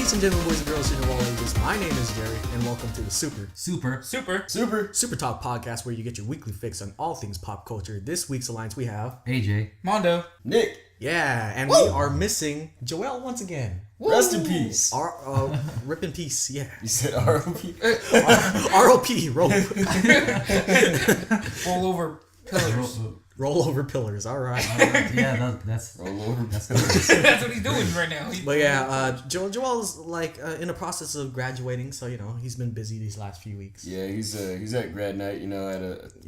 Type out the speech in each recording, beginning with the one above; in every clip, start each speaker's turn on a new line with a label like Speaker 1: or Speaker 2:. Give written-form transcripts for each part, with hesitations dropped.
Speaker 1: Ladies and gentlemen, boys and girls, and all ages, my name is Jerry, and welcome to the Super Talk podcast, where you get your weekly fix on all things pop culture. This week's alliance we have
Speaker 2: AJ,
Speaker 3: Mondo,
Speaker 4: Nick.
Speaker 1: Yeah, and
Speaker 4: Woo!
Speaker 1: we are missing Joel once again.
Speaker 4: Woo! Rest in peace.
Speaker 1: Rip in peace, yeah.
Speaker 4: You said R.O.P.
Speaker 1: R.O.P. Rope.
Speaker 3: Roll over pillars.
Speaker 1: Roll over pillars. All right.
Speaker 2: Yeah, that's
Speaker 4: Roll over.
Speaker 3: That's what he's doing right now.
Speaker 1: But yeah, Joel's like in the process of graduating, so he's been busy these last few weeks.
Speaker 4: Yeah, he's at grad night, at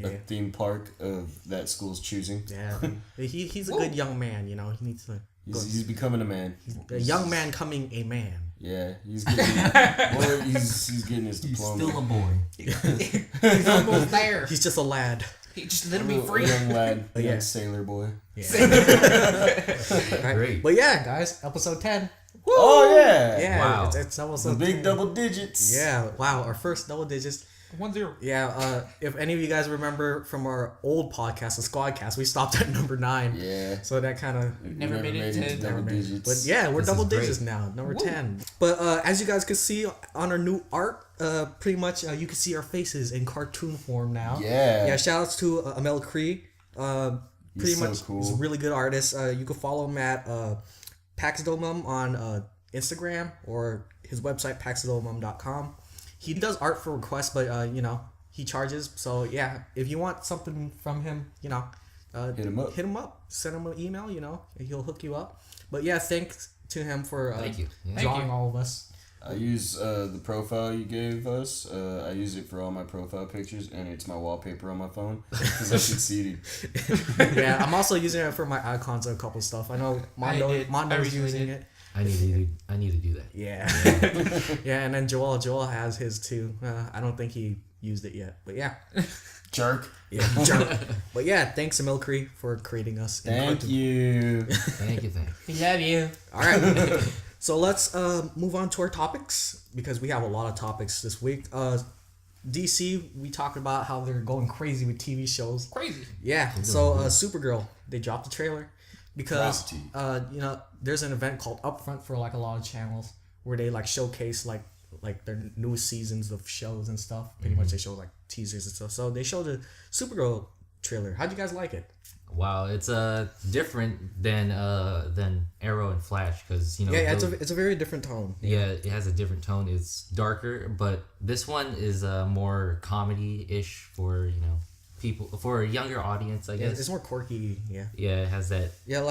Speaker 4: a theme park of that school's choosing.
Speaker 1: Yeah, he's a good young man. He needs to.
Speaker 4: He's becoming a man.
Speaker 1: A young man coming a man.
Speaker 4: Yeah, he's getting. he's getting his diploma.
Speaker 2: He's still a boy.
Speaker 3: He's almost there.
Speaker 1: He's just a lad.
Speaker 3: He just let me free.
Speaker 4: Young lad,
Speaker 1: yeah.
Speaker 4: sailor boy.
Speaker 1: Yeah.
Speaker 2: Great.
Speaker 1: But yeah, guys, episode 10.
Speaker 4: Woo! Oh yeah.
Speaker 1: Yeah.
Speaker 2: Wow.
Speaker 1: It's episode
Speaker 4: the big
Speaker 1: 10.
Speaker 4: double digits.
Speaker 1: Yeah. Wow. Our first double digits.
Speaker 3: 1-0.
Speaker 1: Yeah. If any of you guys remember from our old podcast, the Squadcast, we stopped at number 9.
Speaker 4: Yeah.
Speaker 1: So that kind of
Speaker 3: Never made it to
Speaker 4: double digits.
Speaker 1: But yeah, we're
Speaker 2: This
Speaker 1: double
Speaker 2: is great.
Speaker 1: digits now, number 10. But as you guys can see on our new art, pretty much you can see our faces in cartoon form now.
Speaker 4: Yeah.
Speaker 1: Yeah. Shout outs to Amel Cree. Pretty
Speaker 4: so
Speaker 1: much,
Speaker 4: cool.
Speaker 1: he's a really good artist. You can follow him at Paxdomum on Instagram or his website paxdomum.com. He does art for requests, but he charges. So yeah, if you want something from him,
Speaker 4: hit him up.
Speaker 1: Hit him up. Send him an email. And he'll hook you up. But yeah, thanks to him for
Speaker 2: Thank you. Yeah.
Speaker 1: drawing all of us.
Speaker 4: I use the profile you gave us. I use it for all my profile pictures, and it's my wallpaper on my phone because I succeeded.
Speaker 1: Yeah, I'm also using it for my icons and a couple stuff. I know Mondo's using it.
Speaker 2: I need to do that.
Speaker 1: Yeah. Yeah, and then Joel has his too. I don't think he used it yet, but yeah.
Speaker 4: Jerk.
Speaker 1: Yeah, jerk. But yeah, thanks to Milcree for creating us.
Speaker 4: Thank you.
Speaker 2: Thank you.
Speaker 3: We love you.
Speaker 1: All right. So let's move on to our topics because we have a lot of topics this week. DC, we talked about how they're going crazy with TV shows.
Speaker 3: Crazy.
Speaker 1: Yeah. So Supergirl, they dropped the trailer because there's an event called Upfront for like a lot of channels where they like showcase like their newest seasons of shows and stuff. Pretty much they show like teasers and stuff. So they showed the Supergirl trailer. How'd you guys like it?
Speaker 2: Wow, it's different than Arrow and Flash because
Speaker 1: it's a very different tone.
Speaker 2: Yeah, it has a different tone. It's darker, but this one is more comedy-ish for people, for a younger audience, I guess.
Speaker 1: It's more quirky. Yeah.
Speaker 2: Yeah, it has that.
Speaker 1: Yeah,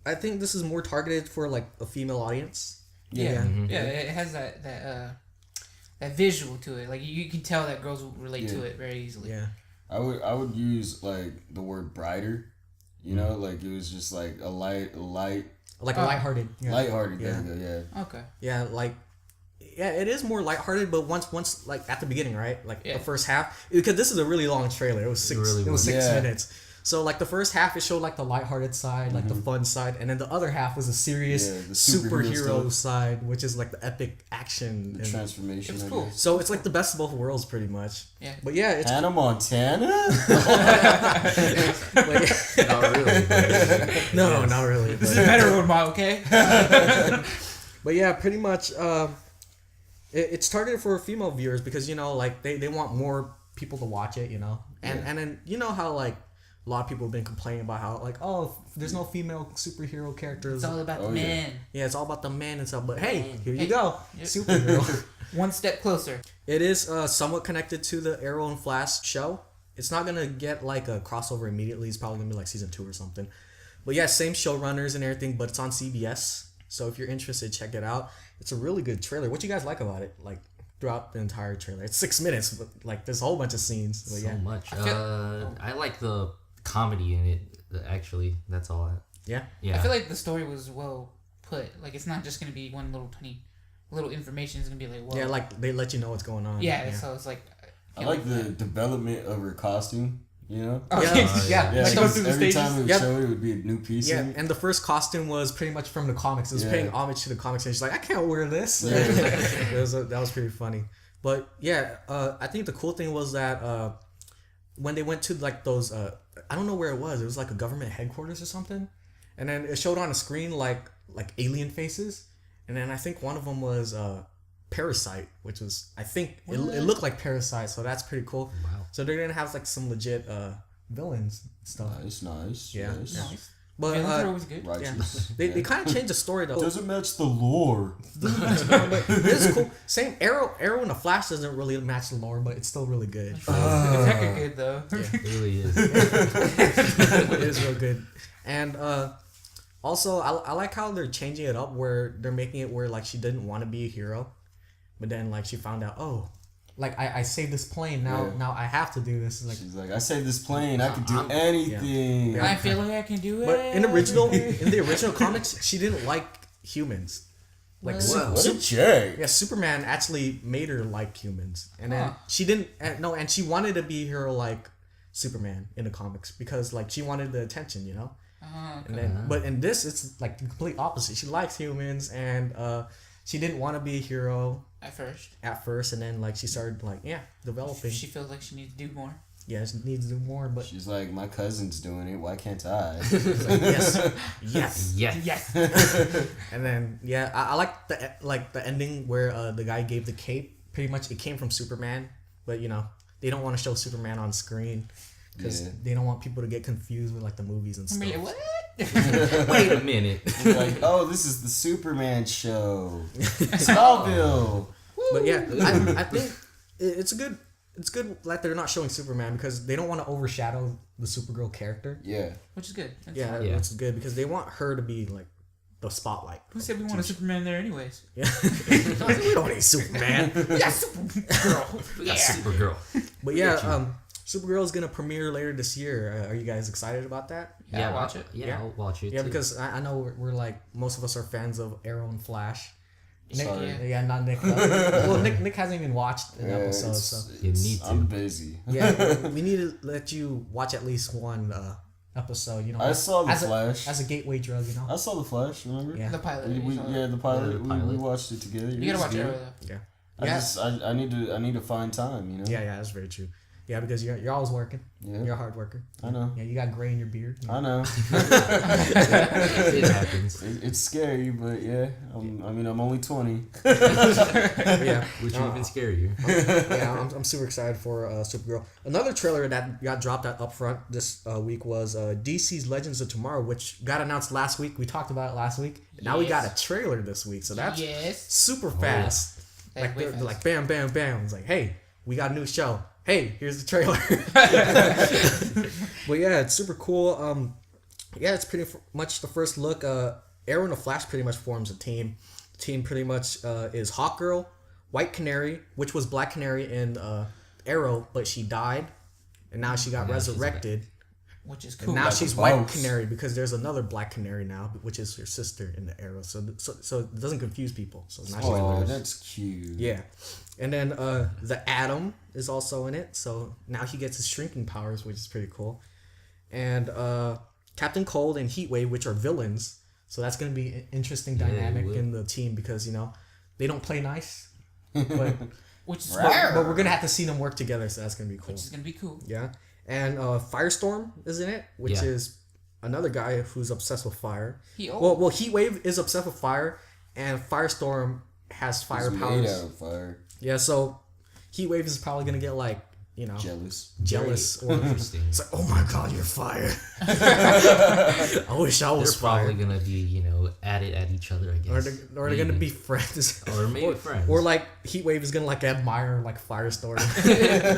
Speaker 1: I think this is more targeted for like a female audience.
Speaker 3: Yeah.
Speaker 1: Mm-hmm.
Speaker 3: Yeah, it has that visual to it. Like you can tell that girls will relate to it very easily.
Speaker 1: Yeah.
Speaker 4: I would use like the word brighter, like it was just like a lighthearted.
Speaker 1: Yeah.
Speaker 4: Lighthearted.
Speaker 1: Yeah.
Speaker 4: There you go, yeah.
Speaker 3: Okay.
Speaker 1: Yeah, it is more lighthearted, but once like at the beginning, right? Like the first half, because this is a really long trailer. It was 6 minutes. So like the first half, it showed like the lighthearted side, like the fun side, and then the other half was a serious
Speaker 4: the
Speaker 1: superhero side, which is like the epic action.
Speaker 4: The transformation.
Speaker 3: It was cool.
Speaker 1: So it's like the best of both worlds, pretty much.
Speaker 3: Yeah.
Speaker 1: But yeah, it's
Speaker 4: Hannah Montana?
Speaker 2: Not really.
Speaker 1: no, not really.
Speaker 3: This is a better role model, okay?
Speaker 1: But yeah, pretty much it's targeted for female viewers because they want more people to watch it, and then how like a lot of people have been complaining about how like there's no female superhero characters.
Speaker 3: It's all about the man.
Speaker 1: Yeah, it's all about the man and stuff. But hey, here you go, Supergirl.
Speaker 3: One step closer.
Speaker 1: It is somewhat connected to the Arrow and Flash show. It's not gonna get like a crossover immediately. It's probably gonna be like season 2 or something. But yeah, same showrunners and everything. But it's on CBS. So if you're interested, check it out. It's a really good trailer. What you guys like about it? Like throughout the entire trailer, it's 6 minutes, but like there's a whole bunch of scenes. But,
Speaker 2: So much. I like the comedy in it. Actually, that's all.
Speaker 1: Yeah.
Speaker 3: I feel like the story was well put. Like it's not just gonna be one little tiny little information. It's gonna be like
Speaker 1: yeah, like they let you know what's going on.
Speaker 3: Yeah. So it's like.
Speaker 4: I like the development of her costume.
Speaker 3: Oh,
Speaker 1: yeah.
Speaker 4: Yeah,
Speaker 3: Like
Speaker 4: because
Speaker 3: through the
Speaker 4: every
Speaker 3: stages.
Speaker 4: time it would show it would be a new piece.
Speaker 1: Yeah, and the first costume was pretty much from the comics. It was paying homage to the comics, and she's like, I can't wear this.
Speaker 4: Yeah.
Speaker 1: That was pretty funny. But yeah, I think the cool thing was that when they went to like those, I don't know where it was. It was like a government headquarters or something, and then it showed on a screen like alien faces. and then I think one of them was Parasite, which was I think it looked like Parasite, so that's pretty cool.
Speaker 2: Wow.
Speaker 1: So they're gonna have like some legit villains and stuff.
Speaker 4: Nice.
Speaker 1: Yeah.
Speaker 4: Yes.
Speaker 3: Nice.
Speaker 1: But
Speaker 3: Villains are always good.
Speaker 4: Righteous.
Speaker 1: they kind of changed the story though.
Speaker 4: Doesn't match the lore.
Speaker 1: But it's cool. Same Arrow and the Flash doesn't really match the lore, but it's still really good.
Speaker 3: It's hecka good though.
Speaker 2: It really is.
Speaker 1: It is real good. And also I like how they're changing it up where they're making it where like she didn't want to be a hero, but then like she found out, oh, like I saved this plane, now I have to do this. Like
Speaker 4: She's like, I saved this plane. I could do anything.
Speaker 1: Yeah.
Speaker 3: I feel like I can do it.
Speaker 1: but in the original comics, she didn't like humans. Like
Speaker 4: What a check.
Speaker 1: yeah, Superman actually made her like humans, and then she didn't. And she wanted to be a hero like Superman in the comics because like she wanted the attention, you know. And then, but in this, it's like the complete opposite. She likes humans, and she didn't want to be a hero
Speaker 3: at first.
Speaker 1: and then like she started like developing.
Speaker 3: She feels like she needs to do more.
Speaker 1: Yeah, she needs to do more, but
Speaker 4: She's like, my cousin's doing it. Why can't I?
Speaker 1: yes.
Speaker 3: Yes.
Speaker 1: And then I like the ending where the guy gave the cape. Pretty much, it came from Superman, but you know they don't want to show Superman on screen because they don't want people to get confused with like the movies and stuff.
Speaker 3: I'm like, what?
Speaker 2: Wait a minute.
Speaker 4: Like, oh, this is the Superman show. Smallville.
Speaker 1: But yeah, I think it's good that they're not showing Superman because they don't want to overshadow the Supergirl character.
Speaker 4: Yeah.
Speaker 3: Which is good. That's
Speaker 1: Yeah,
Speaker 3: fine.
Speaker 1: that's good because they want her to be like the spotlight.
Speaker 3: Who said we want a Superman there anyways?
Speaker 1: Yeah, we don't need Superman.
Speaker 3: Yeah, Supergirl.
Speaker 2: We got Supergirl.
Speaker 1: But yeah, Supergirl is gonna premiere later this year. Are you guys excited about that?
Speaker 3: Yeah, I'll watch it.
Speaker 2: Yeah, I'll watch it.
Speaker 1: Yeah,
Speaker 2: too.
Speaker 1: because I know we're like most of us are fans of Arrow and Flash. Nick,
Speaker 4: Sorry.
Speaker 1: not Nick. Well, Nick hasn't even watched an episode, so
Speaker 2: you need to.
Speaker 4: I'm busy.
Speaker 1: yeah, we need to let you watch at least one episode. You know,
Speaker 4: I saw the
Speaker 1: as
Speaker 4: Flash.
Speaker 1: as a gateway drug. You know.
Speaker 4: I saw the Flash. Remember?
Speaker 1: Yeah.
Speaker 3: The pilot.
Speaker 4: The pilot.
Speaker 2: Yeah, the pilot.
Speaker 4: We watched it together.
Speaker 3: You gotta watch Arrow though.
Speaker 1: Yeah.
Speaker 4: I need to find time. You know.
Speaker 1: Yeah, that's very true. Yeah, because you're always working.
Speaker 4: Yeah.
Speaker 1: You're a hard worker.
Speaker 4: I know.
Speaker 1: Yeah, you got gray in your beard.
Speaker 4: I know.
Speaker 2: It happens.
Speaker 4: It's scary, but yeah. I'm only 20.
Speaker 1: Yeah,
Speaker 2: Which would even scarier.
Speaker 1: yeah, I'm super excited for Supergirl. Another trailer that got dropped at Upfront this week was DC's Legends of Tomorrow, which got announced last week. We talked about it last week. Now we got a trailer this week, so that's super fast.
Speaker 3: Yeah.
Speaker 1: Like
Speaker 3: Way
Speaker 1: they're
Speaker 3: fast.
Speaker 1: like bam, bam, bam. It's like, hey, we got a new show. Hey, here's the trailer. But yeah, it's super cool. Yeah, it's pretty much the first look. Arrow and the Flash pretty much forms a team. The team pretty much is Hawkgirl, White Canary, which was Black Canary in Arrow, but she died, and now she got
Speaker 2: Now she's
Speaker 1: resurrected.
Speaker 3: Which is
Speaker 1: And
Speaker 3: cool.
Speaker 1: now
Speaker 4: Like
Speaker 1: she's
Speaker 4: a
Speaker 1: White
Speaker 4: boss.
Speaker 1: Canary because there's another Black Canary now, which is her sister in the Arrow. So it doesn't confuse people. So now she's
Speaker 4: Oh, that's cute.
Speaker 1: yeah. And then the Atom is also in it, so now he gets his shrinking powers, which is pretty cool. And Captain Cold and Heatwave, which are villains, so that's gonna be an interesting dynamic in the team because you know they don't play nice, but
Speaker 3: Which is
Speaker 1: but we're gonna have to see them work together, so that's gonna be cool.
Speaker 3: Which is gonna be cool.
Speaker 1: Yeah. And Firestorm is in it, which is another guy who's obsessed with fire. Well, Heatwave is obsessed with fire, and Firestorm has fire
Speaker 4: He's
Speaker 1: powers.
Speaker 4: made out of fire.
Speaker 1: Yeah, so Heatwave is probably gonna get like, you know, jealous or
Speaker 2: Interesting.
Speaker 1: it's like, oh my god, you're fire. I wish I was
Speaker 2: They're probably
Speaker 1: fire.
Speaker 2: gonna be, at it at each other, I guess.
Speaker 1: Or they're gonna be friends.
Speaker 2: Or maybe friends.
Speaker 1: Or like Heatwave is gonna like admire like Firestorm.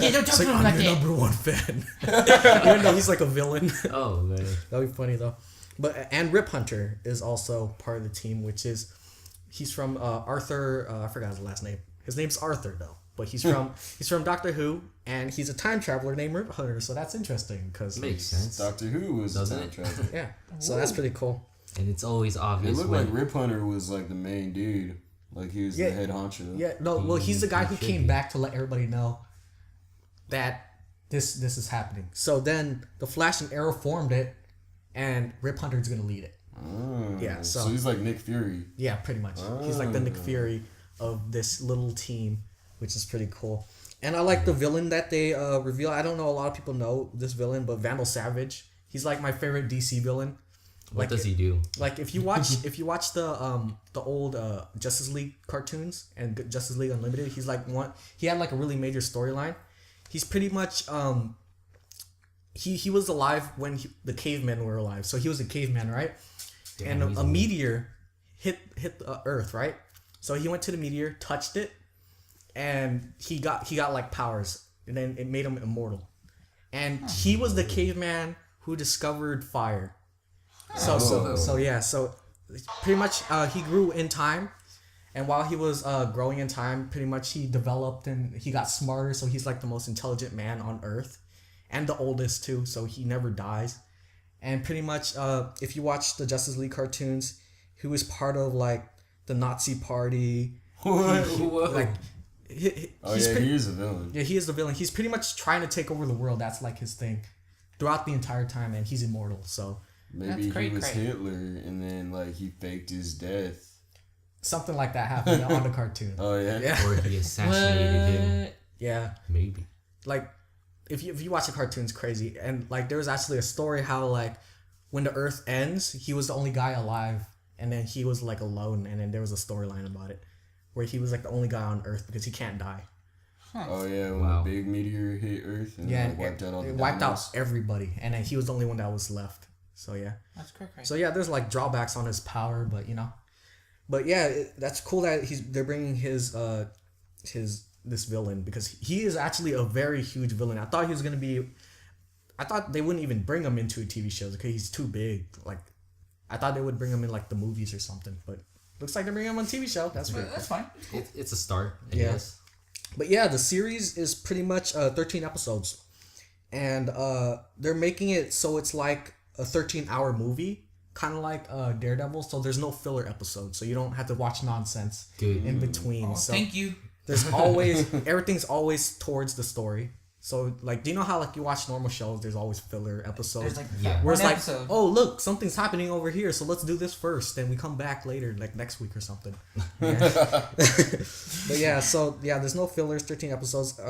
Speaker 3: Yeah, don't talk
Speaker 1: It's
Speaker 3: to
Speaker 1: like,
Speaker 3: him like
Speaker 1: I'm your
Speaker 3: that.
Speaker 1: number one fan. Even though he's like a villain.
Speaker 2: Oh, man.
Speaker 1: That'd be funny though. But and Rip Hunter is also part of the team, which is he's from Arthur. I forgot his last name. His name's Arthur though, but he's from Doctor Who, and he's a time traveler named Rip Hunter. So that's interesting because
Speaker 2: Makes sense.
Speaker 4: Doctor Who was
Speaker 2: Doesn't
Speaker 4: a time
Speaker 2: it?
Speaker 4: traveler.
Speaker 1: yeah. So that's pretty cool.
Speaker 2: And it's always
Speaker 4: It
Speaker 2: obvious
Speaker 4: looked
Speaker 2: when...
Speaker 4: like Rip Hunter was like the main dude. Like he was the head honcho.
Speaker 1: Yeah. No. Well, he's the guy who
Speaker 2: should
Speaker 1: came
Speaker 2: be.
Speaker 1: back to let everybody know that this is happening. So then the Flash and Arrow formed it, and Rip Hunter's gonna lead it.
Speaker 4: Oh,
Speaker 1: Yeah,
Speaker 4: so
Speaker 1: so-
Speaker 4: he's like Nick Fury.
Speaker 1: Yeah, pretty much. He's like the Nick Fury of this little team, which is pretty cool. And I like the villain that they reveal. I don't know a lot of people know this villain, but Vandal Savage. He's like my favorite DC villain.
Speaker 2: What does he do?
Speaker 1: Like if you watch the old Justice League cartoons and Justice League Unlimited, he's like he had like a really major storyline. He's pretty much he was alive when the cavemen were alive. So he was a caveman, right?
Speaker 2: Damn,
Speaker 1: and a meteor hit the Earth, right? So he went to the meteor, touched it, and he got like powers, and then it made him immortal. And he was the caveman who discovered fire. So pretty much he grew in time, and while he was growing in time, pretty much he developed and he got smarter. So he's like the most intelligent man on Earth, and the oldest too. So he never dies. And pretty much, if you watch the Justice League cartoons, he was part of like the Nazi party. Like, he
Speaker 4: is a villain.
Speaker 1: Yeah, he is the villain. He's pretty much trying to take over the world. That's like his thing, throughout the entire time, and he's immortal. So
Speaker 4: maybe he was Hitler, and then like he faked his death.
Speaker 1: Something like that happened on the cartoon.
Speaker 4: Oh yeah.
Speaker 2: Or he assassinated him.
Speaker 1: Yeah.
Speaker 2: Maybe.
Speaker 1: Like, if you watch the cartoons, crazy. And like there was actually a story how like when the Earth ends, he was the only guy alive, and then he was like alone, and then there was a storyline about it where he was like the only guy on Earth because he can't die.
Speaker 4: Oh yeah, when the big meteor hit Earth and like, wiped out all the
Speaker 1: wiped out everybody, and then he was the only one that was left. So yeah.
Speaker 3: That's correct.
Speaker 1: So yeah, there's like drawbacks on his power, but but yeah, that's cool that they're bringing this villain, because he is actually a very huge villain. I thought they wouldn't even bring him into a TV show because he's too big. Like, I thought they would bring him in like the movies or something, but looks like they're bringing him on TV show. That's great.
Speaker 3: That's fine.
Speaker 2: It's a start, I guess.
Speaker 1: But yeah, the series is pretty much 13 episodes, and they're making it so it's like a 13-hour movie, kind of like Daredevil. So there's no filler episodes, so you don't have to watch nonsense in between. So
Speaker 3: thank you.
Speaker 1: There's always everything's always towards the story. So like, do you know how like you watch normal shows? There's always filler episodes.
Speaker 3: There's like
Speaker 1: where it's like,
Speaker 3: episode.
Speaker 1: oh look, something's happening over here, so let's do this first, then we come back later, like next week or something. Yeah. But yeah, so yeah, there's no fillers. 13 episodes.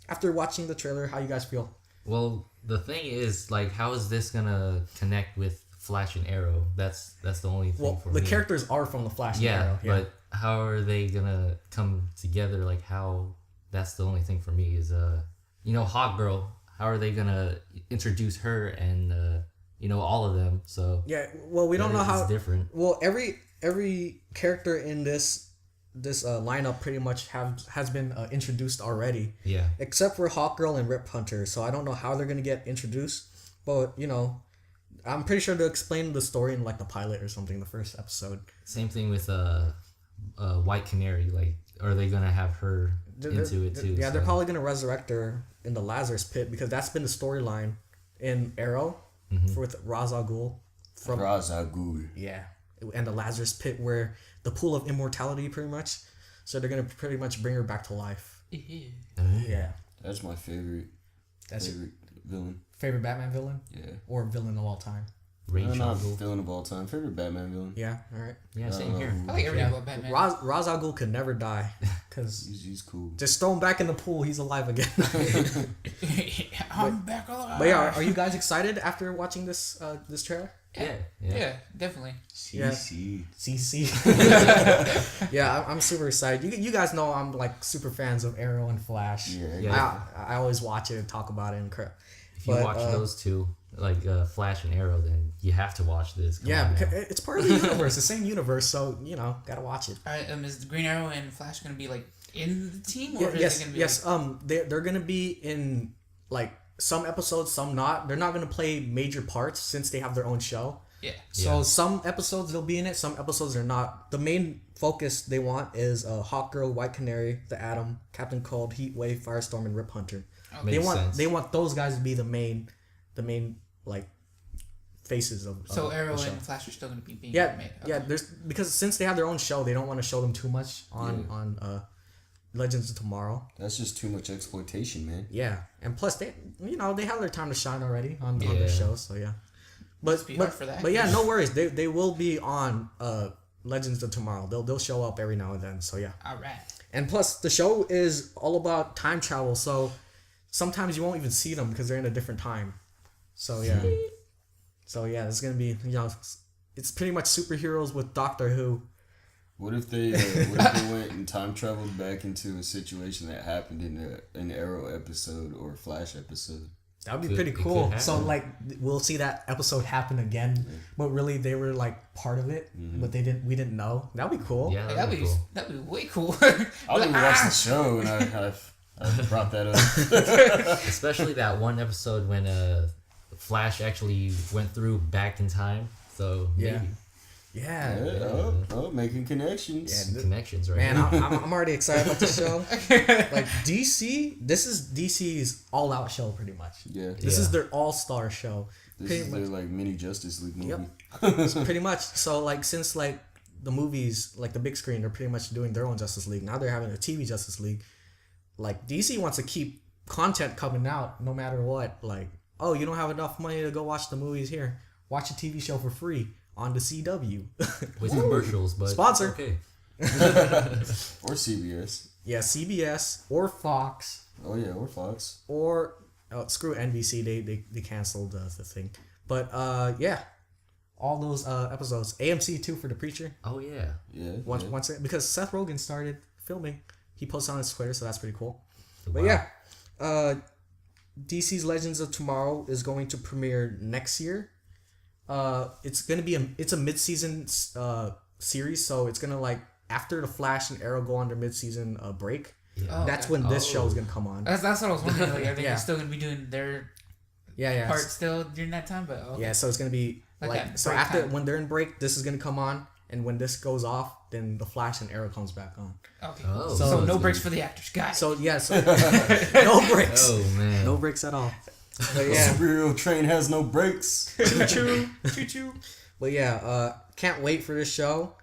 Speaker 1: After watching the trailer, how you guys feel?
Speaker 2: Well, the thing is, like, how is this gonna connect with Flash and Arrow? That's the only thing for me.
Speaker 1: The characters are from the Flash and Arrow. Yeah,
Speaker 2: but how are they gonna come together? Like, how? That's the only thing for me is Hawk Girl. How are they gonna introduce her and all of them? So
Speaker 1: yeah, well, we don't know how.
Speaker 2: It's different.
Speaker 1: Well, every character in this lineup pretty much has been introduced already.
Speaker 2: Yeah.
Speaker 1: Except for Hawkgirl and Rip Hunter, so I don't know how they're gonna get introduced, but I'm pretty sure they'll explain the story in like the pilot or something, the first episode.
Speaker 2: Same thing with White Canary. Like, are they gonna have her into it too?
Speaker 1: Yeah, they're probably gonna resurrect her in the Lazarus Pit, because that's been the storyline in Arrow with Ra's al Ghul.
Speaker 4: Ra's al Ghul.
Speaker 1: Yeah, and the Lazarus Pit, where the pool of immortality, pretty much. So they're gonna pretty much bring her back to life. Yeah.
Speaker 4: That's my favorite. Villain.
Speaker 1: Favorite Batman villain?
Speaker 4: Yeah.
Speaker 1: Or villain of all time?
Speaker 4: Not villain of all time. Favorite Batman villain.
Speaker 1: Yeah. All right.
Speaker 2: Yeah. Same here.
Speaker 3: I like everything about Batman.
Speaker 1: Ra's al Ghul could never die, because
Speaker 4: he's cool.
Speaker 1: Just throw him back in the pool. He's alive again.
Speaker 3: I'm back alive.
Speaker 1: But yeah, are you guys excited after watching this trailer?
Speaker 3: Yeah, definitely.
Speaker 4: CC.
Speaker 1: Yeah, I'm super excited. You guys know I'm like super fans of Arrow and Flash.
Speaker 2: Yeah.
Speaker 1: I always watch it and talk about it and crap.
Speaker 2: If you watch those two, like Flash and Arrow, then you have to watch this.
Speaker 1: Come on, it's part of the universe, the same universe, so gotta watch it.
Speaker 3: Is Green Arrow and Flash gonna be like in the team, or
Speaker 1: yes,
Speaker 3: is it gonna be
Speaker 1: yes. They're gonna be in like some episodes, some not. They're not gonna play major parts since they have their own show.
Speaker 3: Yeah.
Speaker 1: So some episodes they'll be in it, some episodes they're not. The main focus they want is Hawkgirl, White Canary, the Atom, Captain Cold, Heatwave, Firestorm, and Rip Hunter.
Speaker 2: They
Speaker 1: want those guys to be the main like faces of.
Speaker 3: So Arrow
Speaker 1: the show.
Speaker 3: and Flash are still gonna be being
Speaker 1: made.
Speaker 3: Okay.
Speaker 1: Yeah. Because since they have their own show, they don't want to show them too much on Legends of Tomorrow.
Speaker 4: That's just too much exploitation, man.
Speaker 1: Yeah, and plus they have their time to shine already on their show, so yeah. But
Speaker 3: for that.
Speaker 1: But yeah, no worries. They will be on Legends of Tomorrow. They'll show up every now and then. So yeah.
Speaker 3: All right.
Speaker 1: And plus, the show is all about time travel. So sometimes you won't even see them because they're in a different time. So yeah. So yeah, it's gonna be it's pretty much superheroes with Doctor Who.
Speaker 4: What if they went and time traveled back into a situation that happened in an Arrow episode or a Flash episode?
Speaker 1: That would be pretty cool. So like we'll see that episode happen again, but really they were like part of it, but we didn't know. That would be cool.
Speaker 2: Yeah,
Speaker 3: that'd be
Speaker 2: cool.
Speaker 3: That'd be way cool.
Speaker 4: I didn't watch the show, and I brought that up.
Speaker 2: Especially that one episode when Flash actually went through back in time. So maybe.
Speaker 1: Yeah.
Speaker 4: Making connections.
Speaker 1: Yeah,
Speaker 2: Connections, right?
Speaker 1: Man, I'm already excited about the show. Like DC, this is DC's all-out show, pretty much.
Speaker 4: Yeah.
Speaker 1: This is their all-star show.
Speaker 4: This
Speaker 1: pretty
Speaker 4: is
Speaker 1: much.
Speaker 4: their like mini Justice League movie.
Speaker 1: So pretty much. So like since like the movies, like the big screen, they're pretty much doing their own Justice League. Now they're having a TV Justice League. Like DC wants to keep content coming out no matter what. Like, oh, you don't have enough money to go watch the movies here. Watch a TV show for free on the CW.
Speaker 2: With commercials, but
Speaker 1: Sponsor.
Speaker 2: Okay.
Speaker 4: Or CBS.
Speaker 1: Yeah, CBS or Fox
Speaker 4: Oh yeah, or Fox.
Speaker 1: or screw NBC. They canceled the thing. But yeah, all those episodes. AMC too for The Preacher.
Speaker 2: Oh yeah.
Speaker 4: Yeah.
Speaker 1: Once because Seth Rogen started filming. He posted on his Twitter, so that's pretty cool.
Speaker 2: Wow.
Speaker 1: But yeah, DC's Legends of Tomorrow is going to premiere next year. It's gonna be a mid-season series, so it's gonna like after the Flash and Arrow go on their mid-season break.
Speaker 2: Yeah.
Speaker 3: Oh,
Speaker 1: That's
Speaker 3: okay.
Speaker 1: when this show is gonna come on.
Speaker 3: That's what I was wondering. Like, are they
Speaker 1: Yeah.
Speaker 3: still gonna be doing their
Speaker 1: Yeah.
Speaker 3: part still during that time? But okay.
Speaker 1: Yeah, so it's gonna be
Speaker 3: Like
Speaker 1: like
Speaker 3: that
Speaker 1: so
Speaker 3: break
Speaker 1: after
Speaker 3: time.
Speaker 1: when they're in break, this is gonna come on, and when this goes off, then the Flash and Arrow comes back on.
Speaker 3: Okay.
Speaker 2: Oh,
Speaker 3: so
Speaker 1: so
Speaker 3: no
Speaker 2: it's
Speaker 3: breaks
Speaker 2: gonna
Speaker 3: for the actors, guys.
Speaker 1: So yeah, so no breaks,
Speaker 2: Oh man.
Speaker 1: no breaks at all. But
Speaker 4: The
Speaker 1: yeah,
Speaker 4: superhero train has no brakes.
Speaker 1: choo choo. But yeah, can't wait for this show,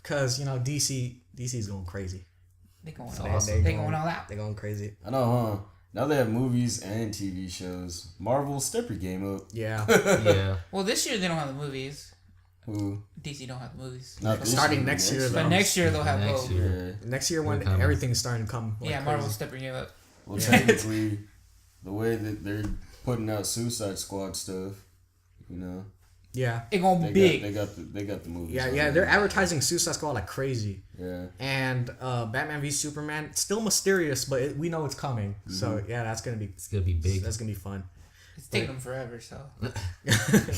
Speaker 1: because DC's going crazy.
Speaker 3: they going
Speaker 2: It's
Speaker 3: all
Speaker 2: awesome.
Speaker 3: They going all out.
Speaker 1: They're going crazy.
Speaker 4: I know, huh? Now they have movies and TV shows. Marvel, step your game up.
Speaker 1: Yeah.
Speaker 2: Yeah.
Speaker 3: Well, this year they don't have the movies.
Speaker 4: Who?
Speaker 3: DC don't have the movies.
Speaker 4: Not this
Speaker 1: Starting
Speaker 4: year,
Speaker 1: next year,
Speaker 3: But
Speaker 1: though.
Speaker 3: next year they'll have
Speaker 2: Next
Speaker 3: both.
Speaker 2: year.
Speaker 4: Yeah.
Speaker 1: Next year when
Speaker 2: We're coming.
Speaker 1: everything's starting to come. Like
Speaker 3: Yeah,
Speaker 1: crazy.
Speaker 3: Marvel's stepping it up.
Speaker 4: Well, technically, the way that they're putting out Suicide Squad stuff,
Speaker 1: Yeah.
Speaker 3: It gonna be
Speaker 4: they
Speaker 3: big.
Speaker 4: got the movies.
Speaker 1: Yeah,
Speaker 4: already.
Speaker 1: they're advertising Suicide Squad like crazy.
Speaker 4: Yeah.
Speaker 1: And Batman v Superman, still mysterious, but we know it's coming. So yeah, that's gonna be
Speaker 2: It's gonna be big.
Speaker 1: that's gonna be fun.
Speaker 3: It's taking them forever, so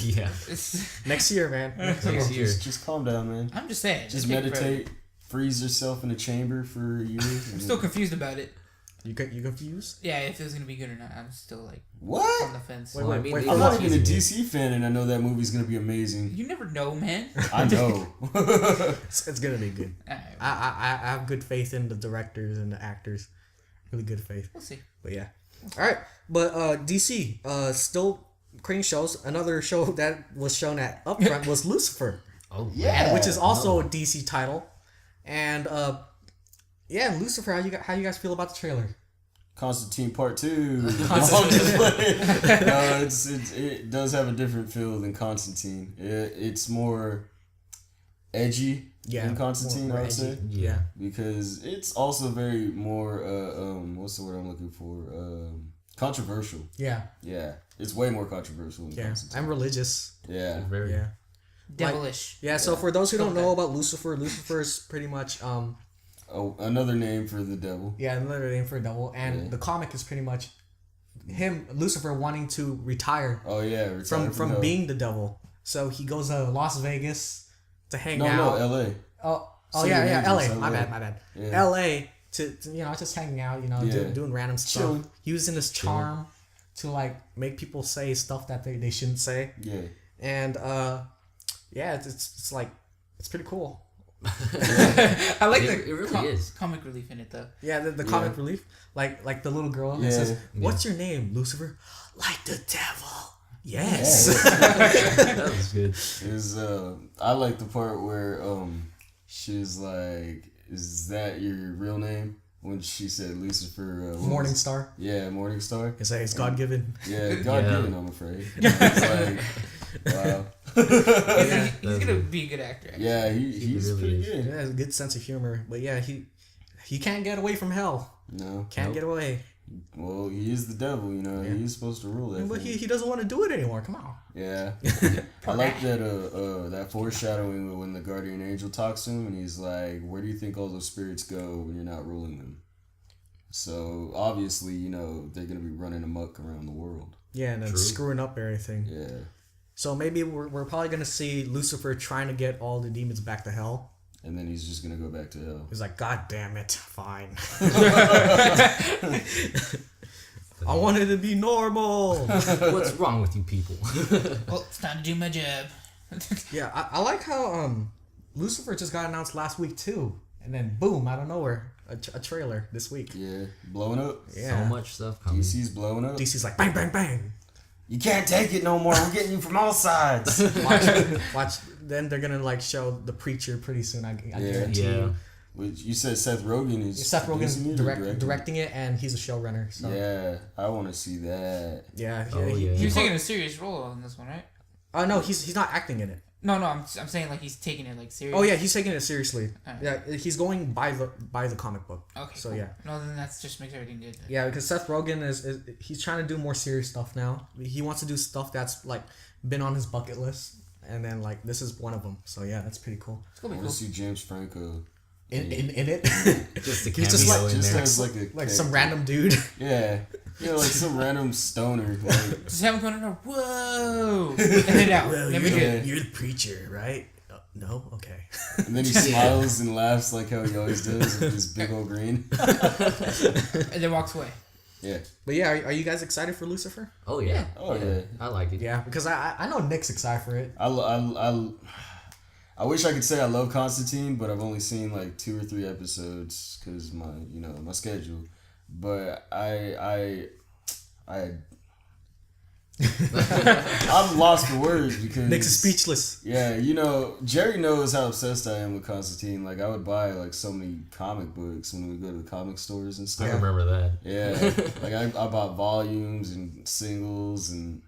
Speaker 2: Yeah.
Speaker 3: it's,
Speaker 1: Next year, man.
Speaker 2: Next year.
Speaker 4: Just calm down, man.
Speaker 3: I'm just saying.
Speaker 4: Just
Speaker 3: it's taking forever.
Speaker 4: meditate, freeze yourself in a chamber for a year.
Speaker 3: I'm still confused about it.
Speaker 1: You confused?
Speaker 3: Yeah, if it was gonna be good or not, I'm still like on
Speaker 4: What?
Speaker 3: the fence.
Speaker 1: Wait,
Speaker 2: Well, I mean,
Speaker 1: wait,
Speaker 2: they
Speaker 4: I'm
Speaker 1: hold
Speaker 4: not
Speaker 1: on.
Speaker 4: even a
Speaker 2: teasing
Speaker 4: DC fan, and I know that movie's gonna be amazing.
Speaker 3: You never know, man.
Speaker 4: I know.
Speaker 1: It's gonna be good.
Speaker 3: Alright,
Speaker 1: I have good faith in the directors and the actors. Really good faith.
Speaker 3: we'll see.
Speaker 1: But yeah. All right. But DC still creating shows. Another show that was shown at Upfront was Lucifer,
Speaker 2: Oh
Speaker 4: Yeah.
Speaker 1: which is also a DC title. And yeah, Lucifer. How you guys feel about the trailer?
Speaker 4: Constantine Part 2. No, I'm just playing. No, it does have a different feel than Constantine. It's more edgy than Constantine,
Speaker 1: more
Speaker 4: I would
Speaker 1: edgy.
Speaker 4: say.
Speaker 2: Yeah.
Speaker 4: Because it's also very more, what's the word I'm looking for? Controversial.
Speaker 1: Yeah.
Speaker 4: Yeah. It's way more controversial than
Speaker 1: Yeah.
Speaker 4: Constantine.
Speaker 1: I'm religious.
Speaker 4: Yeah.
Speaker 2: Very.
Speaker 1: Yeah.
Speaker 3: Devilish.
Speaker 1: Yeah. So for those who don't
Speaker 3: Okay.
Speaker 1: know about Lucifer, Lucifer is pretty much
Speaker 4: Oh, another name for the devil.
Speaker 1: yeah, another name for a devil, and
Speaker 4: Yeah.
Speaker 1: the comic is pretty much him, Lucifer, wanting to retire
Speaker 4: Oh, yeah. Retired
Speaker 1: from
Speaker 4: hell.
Speaker 1: being the devil. So he goes to Las Vegas to hang
Speaker 4: No,
Speaker 1: out.
Speaker 4: LA.
Speaker 1: Oh,
Speaker 4: City
Speaker 1: yeah,
Speaker 4: of
Speaker 1: yeah,
Speaker 4: Angels,
Speaker 1: LA. My
Speaker 4: LA.
Speaker 1: bad.
Speaker 4: Yeah.
Speaker 1: LA to just hanging out,
Speaker 4: Yeah.
Speaker 1: doing random stuff,
Speaker 4: Chilling.
Speaker 1: using his charm to like make people say stuff that they shouldn't say,
Speaker 4: Yeah.
Speaker 1: and yeah, it's like it's pretty cool.
Speaker 3: I like
Speaker 2: It
Speaker 3: the
Speaker 2: really is.
Speaker 3: comic relief in it though.
Speaker 1: Yeah, the comic relief, like the little girl that
Speaker 4: Yeah.
Speaker 1: says, "What's your name, Lucifer?" Like the devil. Yes.
Speaker 2: That was good.
Speaker 4: Is I like the part where she's like, "Is that your real name?" When she said Lucifer.
Speaker 1: Morning Star.
Speaker 4: Yeah, Morning Star.
Speaker 1: It's God given.
Speaker 4: Yeah, God
Speaker 2: Yeah.
Speaker 4: given, I'm afraid. It's like, wow.
Speaker 3: He's gonna be a good actor. Actually.
Speaker 4: Yeah, he's
Speaker 2: really
Speaker 4: pretty
Speaker 2: is.
Speaker 4: good.
Speaker 1: Yeah, has a good sense of humor, but yeah, he can't get away from hell.
Speaker 4: No.
Speaker 1: Can't
Speaker 2: Nope.
Speaker 1: get away.
Speaker 4: Well, he is the devil, you know. He is supposed to rule that.
Speaker 1: But
Speaker 4: thing.
Speaker 1: he doesn't want to do it anymore. Come on.
Speaker 4: Yeah. I like that that foreshadowing when the guardian angel talks to him and he's like, where do you think all those spirits go when you're not ruling them? So obviously, you know, they're gonna be running amok around the world.
Speaker 1: Yeah, and then screwing up everything.
Speaker 4: Yeah.
Speaker 1: So maybe we're probably gonna see Lucifer trying to get all the demons back to hell.
Speaker 4: And then he's just gonna go back to hell.
Speaker 1: He's like, God damn it, fine. I wanted to be normal.
Speaker 2: What's wrong with you people?
Speaker 3: Well, it's time to do my job.
Speaker 1: Yeah, I like how Lucifer just got announced last week too, and then boom, out of nowhere, a trailer this week.
Speaker 4: Yeah, blowing up.
Speaker 1: Yeah.
Speaker 2: So much stuff coming.
Speaker 4: DC's blowing up.
Speaker 1: DC's like bang bang bang.
Speaker 4: You can't take it no more. We're getting you from all sides.
Speaker 1: Watch. Then they're gonna like show the preacher pretty soon. I guarantee
Speaker 2: Yeah.
Speaker 1: you.
Speaker 4: Which you said Seth Rogen is.
Speaker 1: Seth Rogen's
Speaker 4: producing it or
Speaker 1: directing it, and he's a showrunner. So.
Speaker 4: Yeah, I want to see that.
Speaker 1: Yeah.
Speaker 3: He's taking a serious role in this one, right?
Speaker 1: Oh no, he's not acting in it.
Speaker 3: No, I'm saying like he's taking it like serious.
Speaker 1: Oh yeah, he's taking it seriously.
Speaker 3: Alright.
Speaker 1: Yeah, he's going by the comic book.
Speaker 3: Okay.
Speaker 1: So
Speaker 3: cool.
Speaker 1: yeah.
Speaker 3: No, then that's just makes everything good.
Speaker 1: Yeah, because Seth Rogen is he's trying to do more serious stuff now. He wants to do stuff that's like been on his bucket list, and then like this is one of them. So yeah, that's pretty cool.
Speaker 3: It's
Speaker 4: I
Speaker 3: gonna be
Speaker 4: want
Speaker 3: cool.
Speaker 4: to see James Franco.
Speaker 1: In it,
Speaker 2: Just a
Speaker 1: He's
Speaker 2: cameo
Speaker 1: just like-
Speaker 2: in
Speaker 4: Just
Speaker 2: there.
Speaker 4: as
Speaker 1: like
Speaker 4: a
Speaker 1: some random dude.
Speaker 4: Yeah, you know, like some random stoner. Like,
Speaker 3: Just have him going on. Whoa! And then out.
Speaker 1: Well,
Speaker 3: Never
Speaker 1: you're,
Speaker 3: good.
Speaker 1: you're the preacher, right? No, okay.
Speaker 4: and then he smiles and laughs like how he always does with his big old grin.
Speaker 3: And then walks away.
Speaker 4: Yeah.
Speaker 1: But yeah, are you guys excited for Lucifer?
Speaker 2: Oh yeah.
Speaker 4: Oh yeah.
Speaker 2: I like it.
Speaker 1: Yeah, because I know Nick's excited for it.
Speaker 4: I wish I could say I love Constantine, but I've only seen like 2 or 3 episodes because my schedule. But I'm lost for words because
Speaker 1: Nick's is speechless.
Speaker 4: Yeah, you know, Jerry knows how obsessed I am with Constantine. Like, I would buy like so many comic books when we go to the comic stores and
Speaker 2: I
Speaker 4: stuff.
Speaker 2: remember that.
Speaker 4: Yeah, like I bought volumes and singles and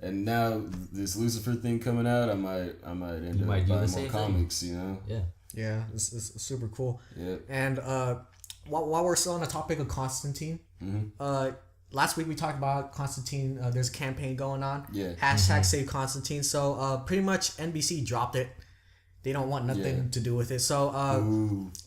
Speaker 4: now this Lucifer thing coming out, I might end up
Speaker 2: might do the
Speaker 4: buying
Speaker 2: same
Speaker 4: more
Speaker 2: thing.
Speaker 4: comics. You know.
Speaker 2: Yeah.
Speaker 1: Yeah, it's super cool.
Speaker 4: Yeah.
Speaker 1: And while we're still on the topic of Constantine, last week we talked about Constantine. There's a campaign going on.
Speaker 4: Yeah.
Speaker 1: Hashtag Save Constantine. So pretty much NBC dropped it. They don't want nothing to do with it. So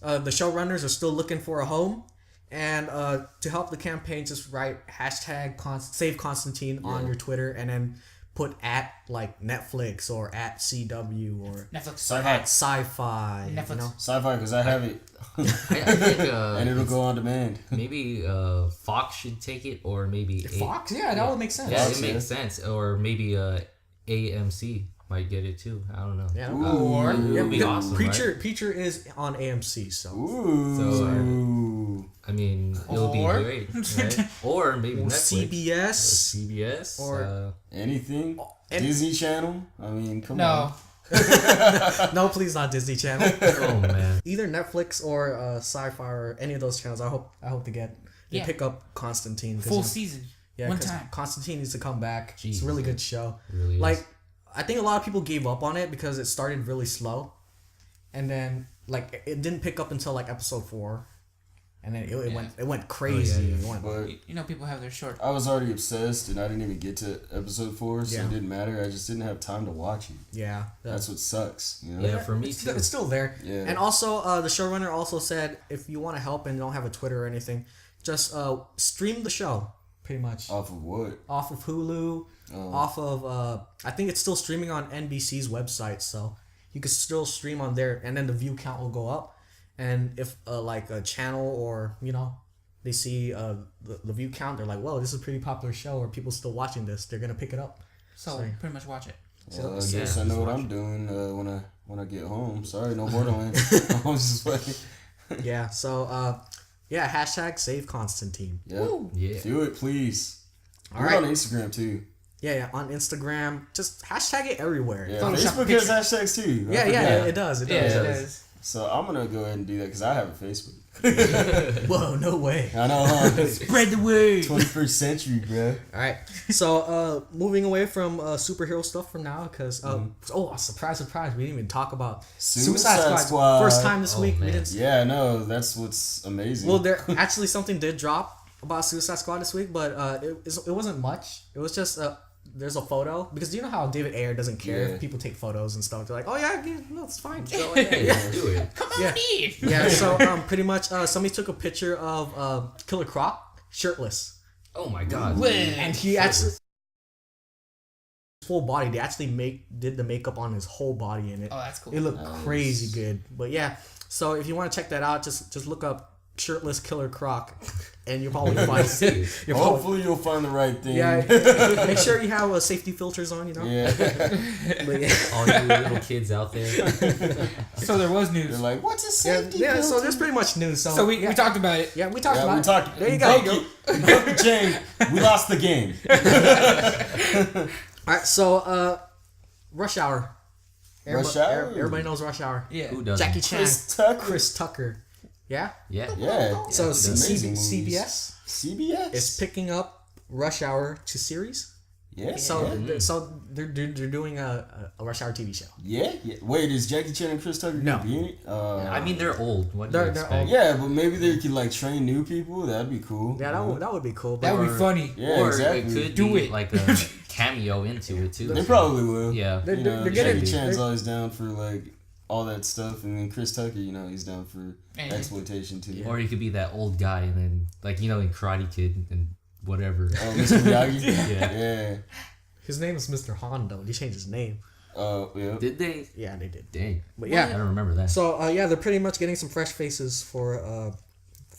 Speaker 1: the showrunners are still looking for a home. And to help the campaign, just write hashtag Save Constantine on your Twitter, and then put at like Netflix or at CW or
Speaker 3: Netflix.
Speaker 4: Sci-fi.
Speaker 1: Sci-Fi.
Speaker 3: Netflix.
Speaker 1: You know?
Speaker 4: Sci-fi, because I have it,
Speaker 2: I think
Speaker 4: and it'll go on demand.
Speaker 2: maybe Fox should take it, or maybe
Speaker 1: Fox? Yeah, that would make sense.
Speaker 2: Yeah,
Speaker 4: Fox,
Speaker 2: it makes sense. Or maybe AMC might get it too. I don't know.
Speaker 1: Yeah.
Speaker 3: Or
Speaker 1: Yeah,
Speaker 2: would be
Speaker 1: because
Speaker 2: awesome,
Speaker 1: Preacher is on AMC, so
Speaker 4: Ooh.
Speaker 2: I mean, it'll be
Speaker 3: Or-
Speaker 2: great, right? Or maybe Netflix,
Speaker 1: CBS.
Speaker 2: CBS,
Speaker 1: Or-
Speaker 4: Anything?
Speaker 1: and-
Speaker 4: Disney Channel? I mean, come on.
Speaker 3: no.
Speaker 1: No, please not Disney Channel.
Speaker 2: oh man,
Speaker 1: Either Netflix or Sci-Fi or any of those channels. I hope they
Speaker 3: Yeah.
Speaker 1: pick up Constantine. 'Cause,
Speaker 3: Full season.
Speaker 1: yeah,
Speaker 3: One
Speaker 1: 'cause
Speaker 3: time.
Speaker 1: Constantine needs to come back. It's
Speaker 2: Jesus.
Speaker 1: a really good show.
Speaker 2: it really is.
Speaker 1: Like, I think a lot of people gave up on it because it started really slow, and then like it didn't pick up until like episode 4, and then it went crazy.
Speaker 2: yeah.
Speaker 1: It went-
Speaker 4: But
Speaker 3: You know, people have their short.
Speaker 4: I was already obsessed, and I didn't even get to episode 4, so
Speaker 1: Yeah.
Speaker 4: it didn't matter. I just didn't have time to watch it.
Speaker 1: yeah,
Speaker 4: That's what sucks, you know?
Speaker 2: yeah, for me
Speaker 1: it's,
Speaker 2: too.
Speaker 1: it's still there.
Speaker 4: Yeah.
Speaker 1: And also, the showrunner also said if you want to help and you don't have a Twitter or anything, just stream the show, pretty much.
Speaker 4: Off of what?
Speaker 1: Off of Hulu, off of I think it's still streaming on NBC's website, so you can still stream on there, and then the view count will go up. And if like a channel or they see the view count, they're like, whoa, this is a pretty popular show, or people still watching this, they're gonna pick it up.
Speaker 3: So
Speaker 1: Sorry.
Speaker 3: pretty much watch it.
Speaker 4: Well, I
Speaker 2: Yeah,
Speaker 4: guess I know
Speaker 2: just
Speaker 4: what
Speaker 2: watch
Speaker 4: I'm doing when I get home. Sorry, no Borderlands. I was just like,
Speaker 1: Yeah. So hashtag Save Constantine.
Speaker 4: yeah.
Speaker 2: Yeah.
Speaker 4: Do it, please.
Speaker 1: All
Speaker 4: We're
Speaker 1: right.
Speaker 4: on Instagram too.
Speaker 1: Yeah, on Instagram, just hashtag it everywhere.
Speaker 4: Yeah,
Speaker 3: Photoshop
Speaker 4: Facebook
Speaker 3: picture.
Speaker 4: has hashtags too. I
Speaker 1: Yeah,
Speaker 4: forgot.
Speaker 1: it does. It
Speaker 3: Yeah,
Speaker 1: does.
Speaker 3: it is.
Speaker 4: So I'm gonna go ahead and do that because I have a Facebook.
Speaker 1: Whoa, no way.
Speaker 4: I know, huh?
Speaker 3: Spread the word.
Speaker 4: 21st century, bro.
Speaker 1: All right. So, moving away from superhero stuff for now, because surprise, we didn't even talk about
Speaker 4: Suicide Squad.
Speaker 1: First time this
Speaker 2: Oh,
Speaker 1: week we
Speaker 2: man.
Speaker 1: didn't.
Speaker 4: Yeah, no, that's what's amazing.
Speaker 1: Well, there actually something did drop. about Suicide Squad this week, but it wasn't much. It was just there's a photo because you know how David Ayer doesn't care if people take photos and stuff. They're like, oh yeah, no, it's fine. Go ahead.
Speaker 2: Yeah, do it.
Speaker 3: Come on in.
Speaker 1: Yeah. So pretty much somebody took a picture of Killer Croc shirtless.
Speaker 2: Oh my god.
Speaker 1: And he actually full body. They actually did the makeup on his whole body in it.
Speaker 3: Oh, that's cool.
Speaker 1: It looked crazy good. But yeah, so if you want to check that out, just look up shirtless Killer Croc, and you'll probably find.
Speaker 4: Hopefully, you'll find the right thing.
Speaker 1: Yeah, make sure you have safety filters on. You know.
Speaker 4: Yeah.
Speaker 1: But yeah.
Speaker 2: All you little kids out there.
Speaker 3: So there was news.
Speaker 4: They're like, what's a safety
Speaker 1: Yeah.
Speaker 4: filter?
Speaker 1: So there's pretty much news.
Speaker 3: So we talked about it.
Speaker 1: Yeah, we talked about it. There you
Speaker 4: Thank
Speaker 1: go.
Speaker 4: you. Thank you, Jane. We lost the game.
Speaker 1: All right. So Rush Hour.
Speaker 4: Rush Hour?
Speaker 1: Everybody knows Rush Hour.
Speaker 3: Yeah.
Speaker 2: Who doesn't?
Speaker 1: Jackie Chan.
Speaker 4: Chris Tucker.
Speaker 1: Chris Tucker. Yeah.
Speaker 2: Yeah.
Speaker 4: Yeah.
Speaker 1: So
Speaker 4: It's amazing movies.
Speaker 1: CBS
Speaker 4: CBS
Speaker 1: is picking up Rush Hour to series.
Speaker 4: Yeah.
Speaker 1: So they're doing a Rush Hour TV show.
Speaker 4: Yeah. Wait, is Jackie Chan and Chris Tucker gonna be in it?
Speaker 2: I mean, they're old. What do you
Speaker 1: They're
Speaker 2: expect?
Speaker 1: old.
Speaker 4: Yeah, but maybe they could like train new people. That'd be cool.
Speaker 1: Yeah, that would be cool.
Speaker 3: That would be funny.
Speaker 4: Yeah,
Speaker 2: Or
Speaker 4: exactly.
Speaker 2: it could
Speaker 3: Do
Speaker 2: be
Speaker 3: it.
Speaker 2: like a cameo into it too.
Speaker 4: They probably will.
Speaker 2: Yeah.
Speaker 1: They're
Speaker 4: Jackie
Speaker 1: getting
Speaker 4: Chan's always down for like all that stuff, and then Chris Tucker, he's down for exploitation too.
Speaker 2: Or he could be that old guy, and then like in Karate Kid and whatever.
Speaker 4: Oh, Mr. Miyagi.
Speaker 2: Yeah.
Speaker 1: His name is Mr. Hondo. He changed his name.
Speaker 4: Yeah.
Speaker 2: Did they?
Speaker 1: Yeah, they did.
Speaker 2: Dang.
Speaker 1: But
Speaker 2: I
Speaker 1: yeah,
Speaker 2: don't remember that.
Speaker 1: so they're pretty much getting some fresh faces for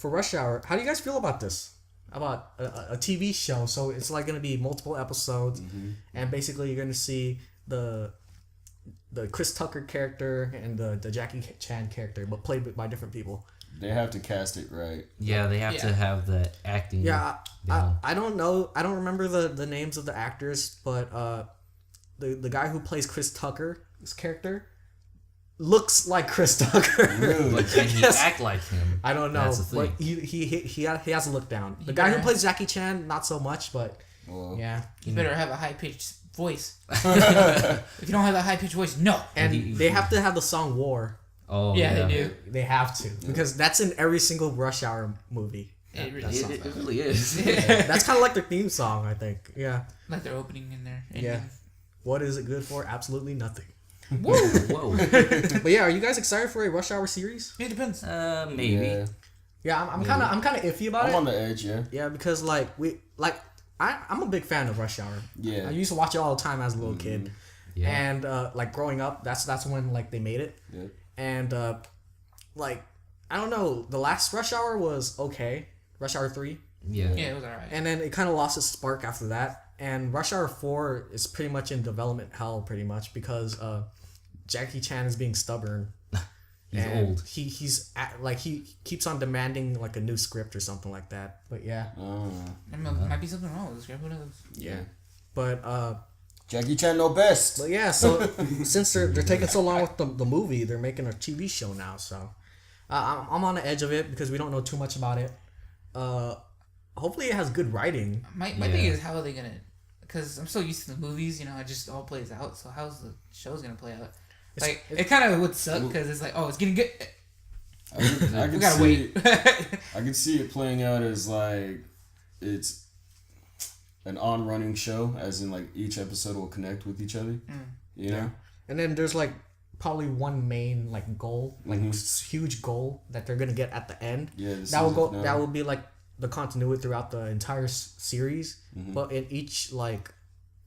Speaker 1: Rush Hour. How do you guys feel about this? About a TV show? So it's like gonna be multiple episodes, and basically you're gonna see the Chris Tucker character and the Jackie Chan character, but played by different people.
Speaker 4: They have to cast it right.
Speaker 2: Yeah, they have to have the acting.
Speaker 1: Yeah,
Speaker 2: down.
Speaker 1: I don't know. I don't remember the names of the actors, but the guy who plays Chris Tucker's character looks like Chris Tucker.
Speaker 4: Really?
Speaker 2: But can he act like him?
Speaker 1: I don't know,
Speaker 2: That's the thing.
Speaker 1: but he has a look down. The guy who plays Jackie Chan, not so much, but yeah.
Speaker 3: You better have a high pitched voice. If you don't have a high pitched voice, no.
Speaker 1: And they have to have the song "War."
Speaker 2: Oh
Speaker 3: Yeah, they do.
Speaker 1: They have to because that's in every single Rush Hour movie.
Speaker 3: It really,
Speaker 2: It really is.
Speaker 1: That's kind of like their theme song, I think. Yeah.
Speaker 3: like they're opening in there.
Speaker 1: Yeah. What is it good for? Absolutely nothing.
Speaker 2: Whoa.
Speaker 1: But yeah, are you guys excited for a Rush Hour series?
Speaker 3: It depends.
Speaker 2: Maybe.
Speaker 1: Yeah, I'm kind of iffy about
Speaker 4: I'm
Speaker 1: it.
Speaker 4: on the edge, yeah.
Speaker 1: Yeah, because I'm a big fan of Rush Hour.
Speaker 4: Yeah.
Speaker 1: I used to watch it all the time as a little kid.
Speaker 2: Yeah.
Speaker 1: And like growing up, that's when like they made it.
Speaker 4: Yeah.
Speaker 1: And like I don't know, the last Rush Hour was okay. Rush Hour 3.
Speaker 2: Yeah.
Speaker 3: Yeah, it was alright.
Speaker 1: And then it kind of lost its spark after that. And Rush Hour 4 is pretty much in development hell pretty much because Jackie Chan is being stubborn.
Speaker 2: He's
Speaker 1: and
Speaker 2: old.
Speaker 1: He keeps on demanding like a new script or something like that. But yeah.
Speaker 3: There might be something wrong with this script. Who knows?
Speaker 1: Yeah. But
Speaker 4: Jackie Chan know best.
Speaker 1: But yeah, so since they're taking so long with the movie, they're making a TV show now. So I'm on the edge of it because we don't know too much about it. Hopefully it has good writing.
Speaker 3: My thing is, how are they gonna? Because I'm so used to the movies, it just all plays out. So how's the show's gonna play out? Like it kind of would suck because it's like, oh, it's getting good.
Speaker 4: I
Speaker 3: We
Speaker 4: could
Speaker 3: gotta
Speaker 4: see
Speaker 3: wait.
Speaker 4: I could see it playing out as like it's an on-running show, as in like each episode will connect with each other. You know?
Speaker 1: And then there's like probably one main like goal, like huge goal that they're gonna get at the end.
Speaker 4: Yeah.
Speaker 1: That will go. That will be like the continuity throughout the entire series, but in each like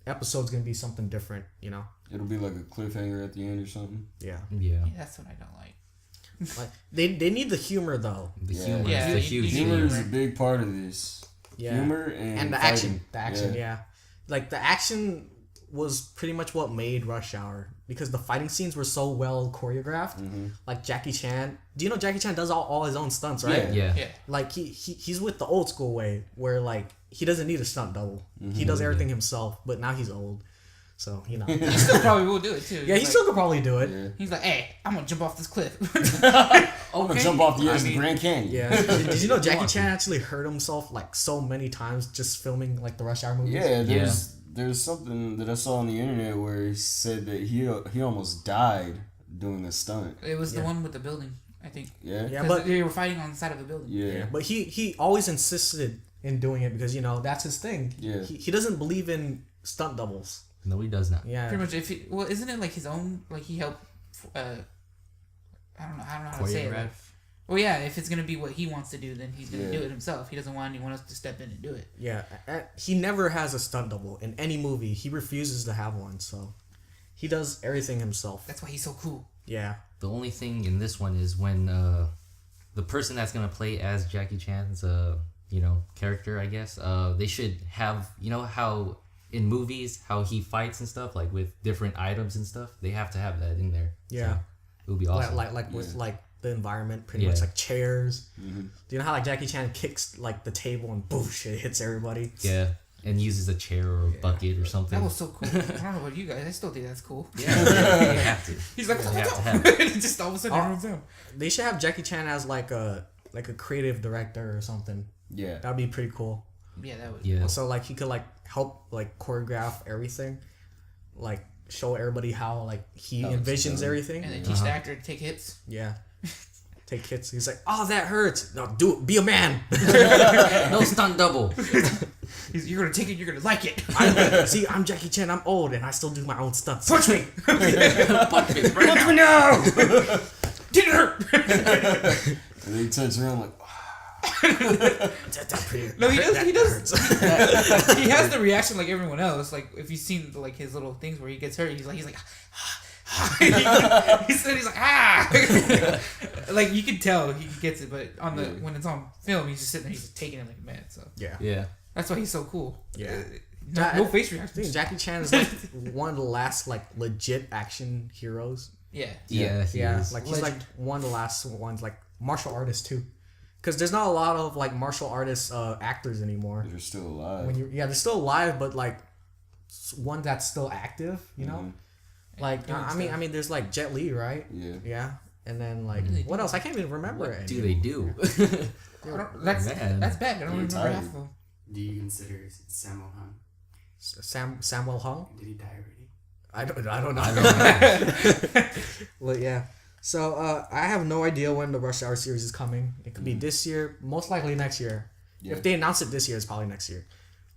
Speaker 1: episode's gonna be something different.
Speaker 4: It'll be like a cliffhanger at the end or something.
Speaker 1: Yeah.
Speaker 2: Yeah.
Speaker 3: That's what I don't like.
Speaker 1: Like they need the humor though.
Speaker 2: The
Speaker 4: Yeah.
Speaker 2: humor
Speaker 3: Yeah,
Speaker 2: is the
Speaker 3: you
Speaker 2: huge
Speaker 4: Humor
Speaker 2: thing.
Speaker 4: is a big part of this.
Speaker 1: Yeah.
Speaker 4: Humor and
Speaker 1: the
Speaker 4: fighting.
Speaker 1: action. The action, yeah. Like the action was pretty much what made Rush Hour because the fighting scenes were so well choreographed. Like Jackie Chan. Do you know Jackie Chan does all his own stunts, right?
Speaker 2: Yeah.
Speaker 3: Yeah.
Speaker 1: Like he's with the old school way where like he doesn't need a stunt double. He does everything himself, but now he's old. So,
Speaker 3: He still probably will do it too.
Speaker 1: yeah, he still could probably do it.
Speaker 4: Yeah.
Speaker 3: He's like, hey, I'm gonna jump off this cliff.
Speaker 4: I'm gonna jump off the edge of the Grand Canyon.
Speaker 1: Yeah. Did you know Jackie Chan actually hurt himself like so many times just filming like the Rush Hour movies?
Speaker 4: Yeah, there's something that I saw on the internet where he said that he almost died doing a stunt.
Speaker 3: It was the one with the building, I think.
Speaker 4: Yeah.
Speaker 1: Yeah,
Speaker 3: 'Cause
Speaker 1: but
Speaker 3: they were fighting on the side of a building.
Speaker 4: Yeah.
Speaker 1: but he always insisted in doing it because that's his thing.
Speaker 4: Yeah.
Speaker 1: He doesn't believe in stunt doubles.
Speaker 2: No, he does not.
Speaker 1: Yeah.
Speaker 3: Pretty much. Isn't it like his own? Like he helped. I don't know how to say it. Like, well, yeah. If it's gonna be what he wants to do, then he's gonna do it himself. He doesn't want anyone else to step in and do it.
Speaker 1: Yeah. He never has a stunt double in any movie. He refuses to have one. So he does everything himself.
Speaker 3: That's why he's so cool.
Speaker 1: Yeah.
Speaker 2: The only thing in this one is when the person that's gonna play as Jackie Chan's character, I guess, they should have how in movies how he fights and stuff like with different items and stuff. They have to have that in there.
Speaker 1: Yeah.
Speaker 2: So it would be awesome.
Speaker 1: Like with like the environment, pretty much like chairs.
Speaker 4: Mm-hmm.
Speaker 1: Do you know how like Jackie Chan kicks like the table and boosh, it hits everybody?
Speaker 2: Yeah. And uses a chair or a bucket or something.
Speaker 3: That was so cool. I don't know about you guys. I still think that's cool.
Speaker 2: Yeah, you have to.
Speaker 3: He's like,
Speaker 2: You have to have it.
Speaker 3: just all of a sudden everyone's down.
Speaker 1: They should have Jackie Chan as like a creative director or something.
Speaker 4: Yeah.
Speaker 1: That'd be pretty cool.
Speaker 3: Yeah, that would.
Speaker 2: Yeah.
Speaker 1: So like he could like help like choreograph everything, like show everybody how like he envisions everything.
Speaker 3: And then teach the actor to take hits.
Speaker 1: Yeah. Take hits. He's like, oh, that hurts. No, do it. Be a man.
Speaker 2: No stunt double.
Speaker 3: You're gonna take it. You're gonna like it.
Speaker 1: I'm Jackie Chan. I'm old and I still do my own stunts.
Speaker 3: Punch me.
Speaker 2: Punch me right
Speaker 3: Punch me now. Did it hurt?
Speaker 4: And then he turns around like,
Speaker 3: No, he does. He does. He has the reaction like everyone else. Like if you've seen like his little things where he gets hurt, he's like. He's like like you can tell he gets it, but on the when it's on film, he's just sitting there, he's just taking it like a man. So
Speaker 2: Yeah.
Speaker 3: that's why he's so cool.
Speaker 1: Yeah.
Speaker 3: No face
Speaker 1: I
Speaker 3: reaction.
Speaker 1: think Jackie Chan is like one of the last like legit action heroes.
Speaker 3: Yeah.
Speaker 2: Yeah. He is.
Speaker 1: Like he's like one of the last ones, like martial artists too. Because there's not a lot of like martial artist actors anymore.
Speaker 4: they're still alive.
Speaker 1: They're still alive, but like one that's still active, you know. Like I mean, there's like Jet Li, right?
Speaker 4: Yeah.
Speaker 1: Yeah, and then like what else? I can't even remember it.
Speaker 2: What do they do?
Speaker 3: That's
Speaker 2: Man.
Speaker 3: that's bad. I don't remember
Speaker 4: tired.
Speaker 3: half of them.
Speaker 5: Do you consider Sammo Hung?
Speaker 1: Samuel Hung?
Speaker 5: Did he die already?
Speaker 1: I don't know.
Speaker 2: I don't know.
Speaker 1: Well, yeah. So I have no idea when the Rush Hour series is coming. It could be this year, most likely next year.
Speaker 4: Yeah.
Speaker 1: If they announce it this year, it's probably next year.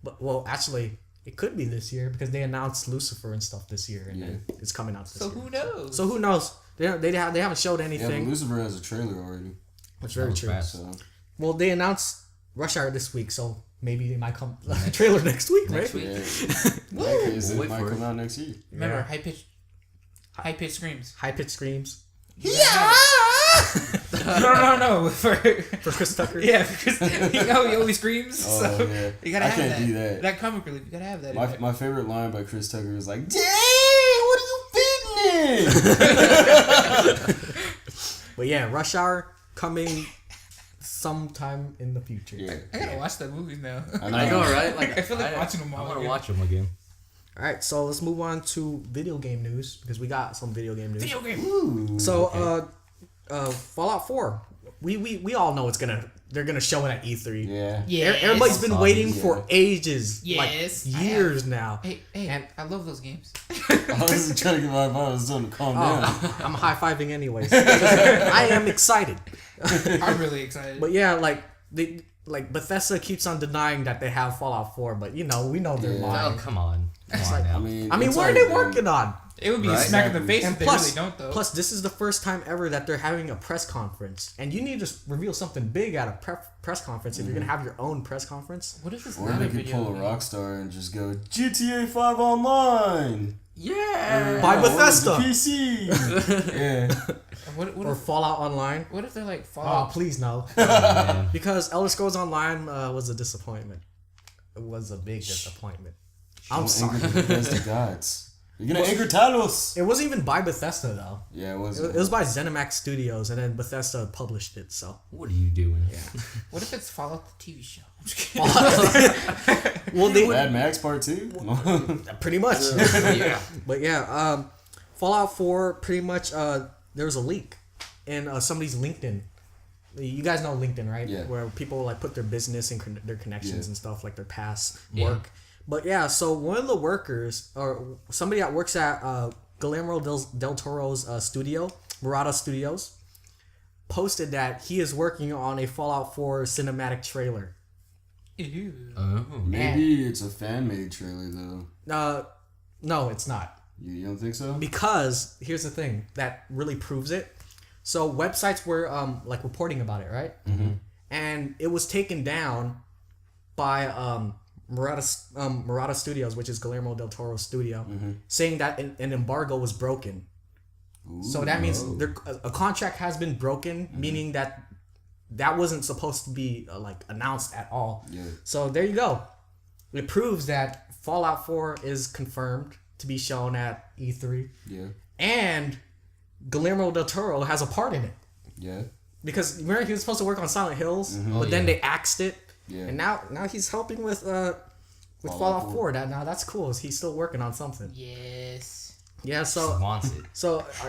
Speaker 1: But well, actually, it could be this year because they announced Lucifer and stuff this year, and then it's coming out this
Speaker 3: So
Speaker 1: year.
Speaker 3: who knows?
Speaker 1: So who knows? They haven't showed
Speaker 4: Yeah, but
Speaker 1: anything.
Speaker 4: Lucifer has a trailer already.
Speaker 1: That's very true.
Speaker 2: fast.
Speaker 4: So
Speaker 1: Well, they announced Rush Hour this week, so maybe they might come trailer next week, right?
Speaker 2: Next week.
Speaker 4: yeah, because
Speaker 2: We'll
Speaker 4: it
Speaker 2: wait
Speaker 4: might
Speaker 2: for
Speaker 4: come
Speaker 2: it.
Speaker 4: out next year.
Speaker 3: Remember
Speaker 1: Yeah.
Speaker 3: high pitched screams.
Speaker 1: High pitched screams
Speaker 3: No. For
Speaker 1: for Chris Tucker.
Speaker 3: yeah, because he always screams.
Speaker 4: Oh
Speaker 3: so
Speaker 4: yeah,
Speaker 3: you gotta
Speaker 4: I
Speaker 3: have
Speaker 4: can't
Speaker 3: that.
Speaker 4: do that.
Speaker 3: That comic relief, you gotta have that. in
Speaker 4: My,
Speaker 3: there.
Speaker 4: my favorite line by Chris Tucker is like, "Dang, what are you feeding?"
Speaker 1: But yeah, Rush Hour coming sometime in the future.
Speaker 4: Yeah,
Speaker 3: I gotta watch that movie now.
Speaker 4: I
Speaker 2: I know, right? Like
Speaker 3: I feel like watching them all
Speaker 2: I want to
Speaker 3: again.
Speaker 2: watch them again.
Speaker 1: All right, so let's move on to video game news because we got some video game news.
Speaker 3: Video game.
Speaker 4: Ooh,
Speaker 1: So, Fallout 4. We all know they're gonna show it at E3.
Speaker 4: yeah,
Speaker 3: Yeah.
Speaker 1: Everybody's been waiting
Speaker 4: Yeah.
Speaker 1: for ages,
Speaker 3: Yes,
Speaker 1: like
Speaker 3: I
Speaker 1: years now.
Speaker 3: Hey,
Speaker 1: And-
Speaker 3: I love those games.
Speaker 4: I was trying to get my boss to calm down.
Speaker 1: I'm high fiving anyways. I am excited,
Speaker 3: I'm really excited.
Speaker 1: but yeah, Bethesda keeps on denying that they have Fallout 4, but we know they're
Speaker 4: Yeah.
Speaker 1: lying.
Speaker 2: Oh, come on. Come
Speaker 1: It's
Speaker 2: on
Speaker 1: like-
Speaker 2: now.
Speaker 1: I mean,
Speaker 4: it's
Speaker 1: what are
Speaker 4: like,
Speaker 1: they working on?
Speaker 3: it would be a
Speaker 2: Right?
Speaker 3: smack in the face
Speaker 1: And
Speaker 3: if they
Speaker 1: plus,
Speaker 3: really don't, though.
Speaker 1: plus, this is the first time ever that they're having a press conference, and you need to reveal something big at a press conference if you're gonna have your own press conference.
Speaker 3: What if it's
Speaker 4: Or
Speaker 3: not
Speaker 4: they
Speaker 3: a
Speaker 4: could
Speaker 3: video
Speaker 4: pull a
Speaker 3: game?
Speaker 4: Rockstar and just go GTA 5 Online.
Speaker 2: yeah.
Speaker 1: By
Speaker 4: Yeah,
Speaker 1: Bethesda.
Speaker 4: or the PC. yeah.
Speaker 3: What
Speaker 1: Or
Speaker 3: if
Speaker 1: Fallout Online.
Speaker 3: what if they're like
Speaker 1: Oh,
Speaker 3: Fallout?
Speaker 1: please no.
Speaker 2: Man.
Speaker 1: Because Elder Scrolls Online was a disappointment. It was a big disappointment. I'm
Speaker 4: Don't
Speaker 1: sorry.
Speaker 4: anger the Bethesda gods. You're gonna anger Talos.
Speaker 1: It wasn't even by Bethesda though.
Speaker 4: Yeah, it was.
Speaker 1: It was by ZeniMax Studios, and then Bethesda published it. So
Speaker 2: What are you doing?
Speaker 3: What if it's Fallout the TV show? I'm just kidding.
Speaker 1: well, they
Speaker 4: Mad Max Part 2.
Speaker 1: pretty much.
Speaker 2: Yeah.
Speaker 1: But yeah, Fallout 4 pretty much. There was a leak in somebody's LinkedIn. You guys know LinkedIn, right?
Speaker 4: Yeah.
Speaker 1: Where people like put their business and their connections
Speaker 4: Yeah.
Speaker 1: and stuff, like their past
Speaker 2: Yeah.
Speaker 1: work. But yeah, so one of the workers or somebody that works at Guillermo del Toro's studio, Murata Studios, posted that he is working on a Fallout 4 cinematic trailer.
Speaker 3: Ew.
Speaker 2: Oh.
Speaker 4: Maybe it's a fan made trailer though.
Speaker 1: No, it's not.
Speaker 4: You don't think so?
Speaker 1: Because here's the thing that really proves it. So websites were like reporting about it, right?
Speaker 4: Mm-hmm.
Speaker 1: And it was taken down by Murata Studios, which is Guillermo del Toro's studio, saying that an embargo was broken.
Speaker 4: Ooh,
Speaker 1: So that means a contract has been broken, meaning that wasn't supposed to be like announced at all.
Speaker 4: Yeah.
Speaker 1: So there you go. It proves that Fallout 4 is confirmed to be shown at E3.
Speaker 4: Yeah.
Speaker 1: And Guillermo del Toro has a part in it.
Speaker 4: Yeah.
Speaker 1: Because remember he was supposed to work on Silent Hills,
Speaker 2: Oh,
Speaker 1: but then
Speaker 2: yeah.
Speaker 1: they axed it.
Speaker 4: Yeah.
Speaker 1: And now he's helping with Fallout 4. Now that's cool. He's still working on something.
Speaker 3: Yes.
Speaker 1: Yeah,
Speaker 2: He
Speaker 1: so
Speaker 2: wants it.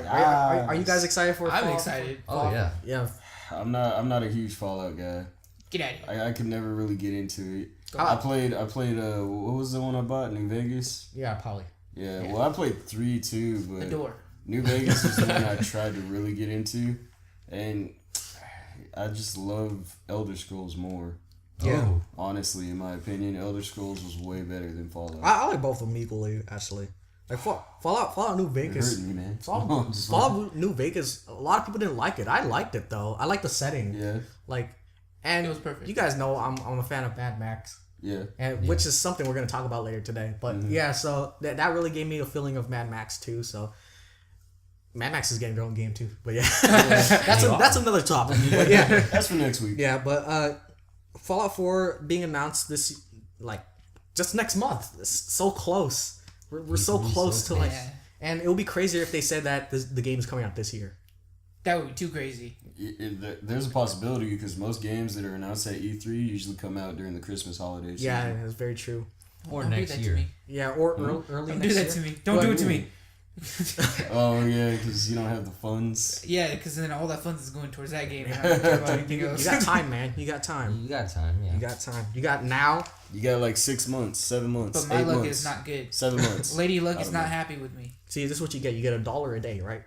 Speaker 1: are you guys excited for
Speaker 3: I'm
Speaker 1: Fallout?
Speaker 3: excited.
Speaker 2: Oh yeah.
Speaker 1: Yeah.
Speaker 4: I'm not a huge Fallout guy.
Speaker 3: Get out of here.
Speaker 4: I could never really get into it.
Speaker 1: Ah.
Speaker 4: I played what was the one I bought? New Vegas?
Speaker 1: Yeah, probably.
Speaker 4: Yeah. Well, I played 3 too,
Speaker 3: The
Speaker 4: but
Speaker 3: door.
Speaker 4: New Vegas was the one I tried to really get into, and I just love Elder Scrolls more.
Speaker 1: Yeah.
Speaker 2: Oh.
Speaker 4: Honestly, in my opinion, Elder Scrolls was way better than Fallout.
Speaker 1: I like both of them equally, actually. Like Fallout New
Speaker 4: It
Speaker 1: Vegas.
Speaker 4: hurt me, man.
Speaker 1: Fallout New Vegas. A lot of people didn't like it. I liked it though. I like the setting.
Speaker 4: Yeah.
Speaker 1: Like, and
Speaker 3: It was perfect.
Speaker 1: you guys know I'm a fan of Mad Max.
Speaker 4: Yeah.
Speaker 1: And which is something we're gonna talk about later today. But yeah, so that really gave me a feeling of Mad Max too. So Mad Max is getting their own game too. But yeah, that's another topic. But yeah,
Speaker 4: That's for next week.
Speaker 1: yeah. But Fallout 4 being announced this like just next month. It's so close. We're so close to like,
Speaker 3: Yeah.
Speaker 1: and it would be crazier if they said that the game is coming out this year.
Speaker 3: That would be too crazy.
Speaker 4: There's a possibility because most games that are announced at E3 usually come out during the Christmas holidays.
Speaker 1: Yeah, that's very true.
Speaker 2: Or
Speaker 3: Don't do
Speaker 2: next
Speaker 3: that to
Speaker 2: year.
Speaker 3: me.
Speaker 1: Yeah, or early
Speaker 3: Don't
Speaker 1: next
Speaker 3: do
Speaker 1: year.
Speaker 3: that to me. Don't do it to me.
Speaker 4: Oh yeah, because you don't have the funds.
Speaker 3: Yeah, because then all that funds is going towards that game. And I don't care about anything
Speaker 1: You
Speaker 3: else.
Speaker 1: got time, man. You got time.
Speaker 2: You got time, yeah.
Speaker 1: You got time. You got now.
Speaker 4: You got like 6 months, 7 months,
Speaker 3: But my
Speaker 4: 8
Speaker 3: luck
Speaker 4: months,
Speaker 3: is not good.
Speaker 4: 7 months.
Speaker 3: Lady Luck
Speaker 4: I
Speaker 3: is
Speaker 4: don't
Speaker 3: not
Speaker 4: know.
Speaker 3: happy with me.
Speaker 1: See, this is what you get. You get $1 a day, right?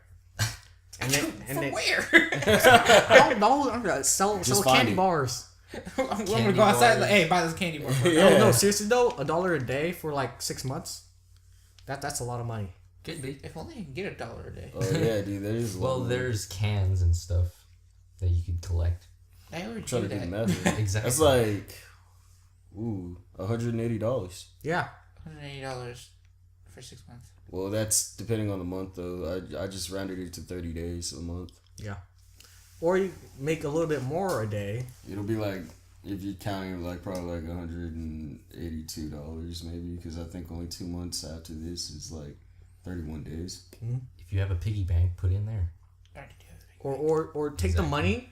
Speaker 1: And then
Speaker 3: From where?
Speaker 1: $1 sell
Speaker 4: Just
Speaker 1: candy
Speaker 4: find it.
Speaker 1: bars.
Speaker 3: I'm gonna go outside. Like, hey, buy this candy bar.
Speaker 1: No, seriously though, $1 a day for like 6 months. That's a lot of money.
Speaker 2: Could be.
Speaker 3: If only I can get $1 a day.
Speaker 4: Oh yeah, dude, that is. a lot
Speaker 2: Well,
Speaker 4: of money.
Speaker 2: there's cans and stuff that you could collect.
Speaker 3: I already
Speaker 4: Trying
Speaker 3: do
Speaker 4: to do the
Speaker 3: that.
Speaker 4: math.
Speaker 2: Exactly.
Speaker 4: That's like, $180.
Speaker 1: Yeah.
Speaker 3: $180 for 6 months.
Speaker 4: Well, that's depending on the month though. I just rounded it to 30 days a month.
Speaker 1: Yeah. Or you make a little bit more a day.
Speaker 4: It'll be like, if you're counting, like probably like $182 maybe, because I think only 2 months after this is like 31 days.
Speaker 2: If you have a piggy bank, put in there.
Speaker 3: I already do it.
Speaker 1: Or take the money,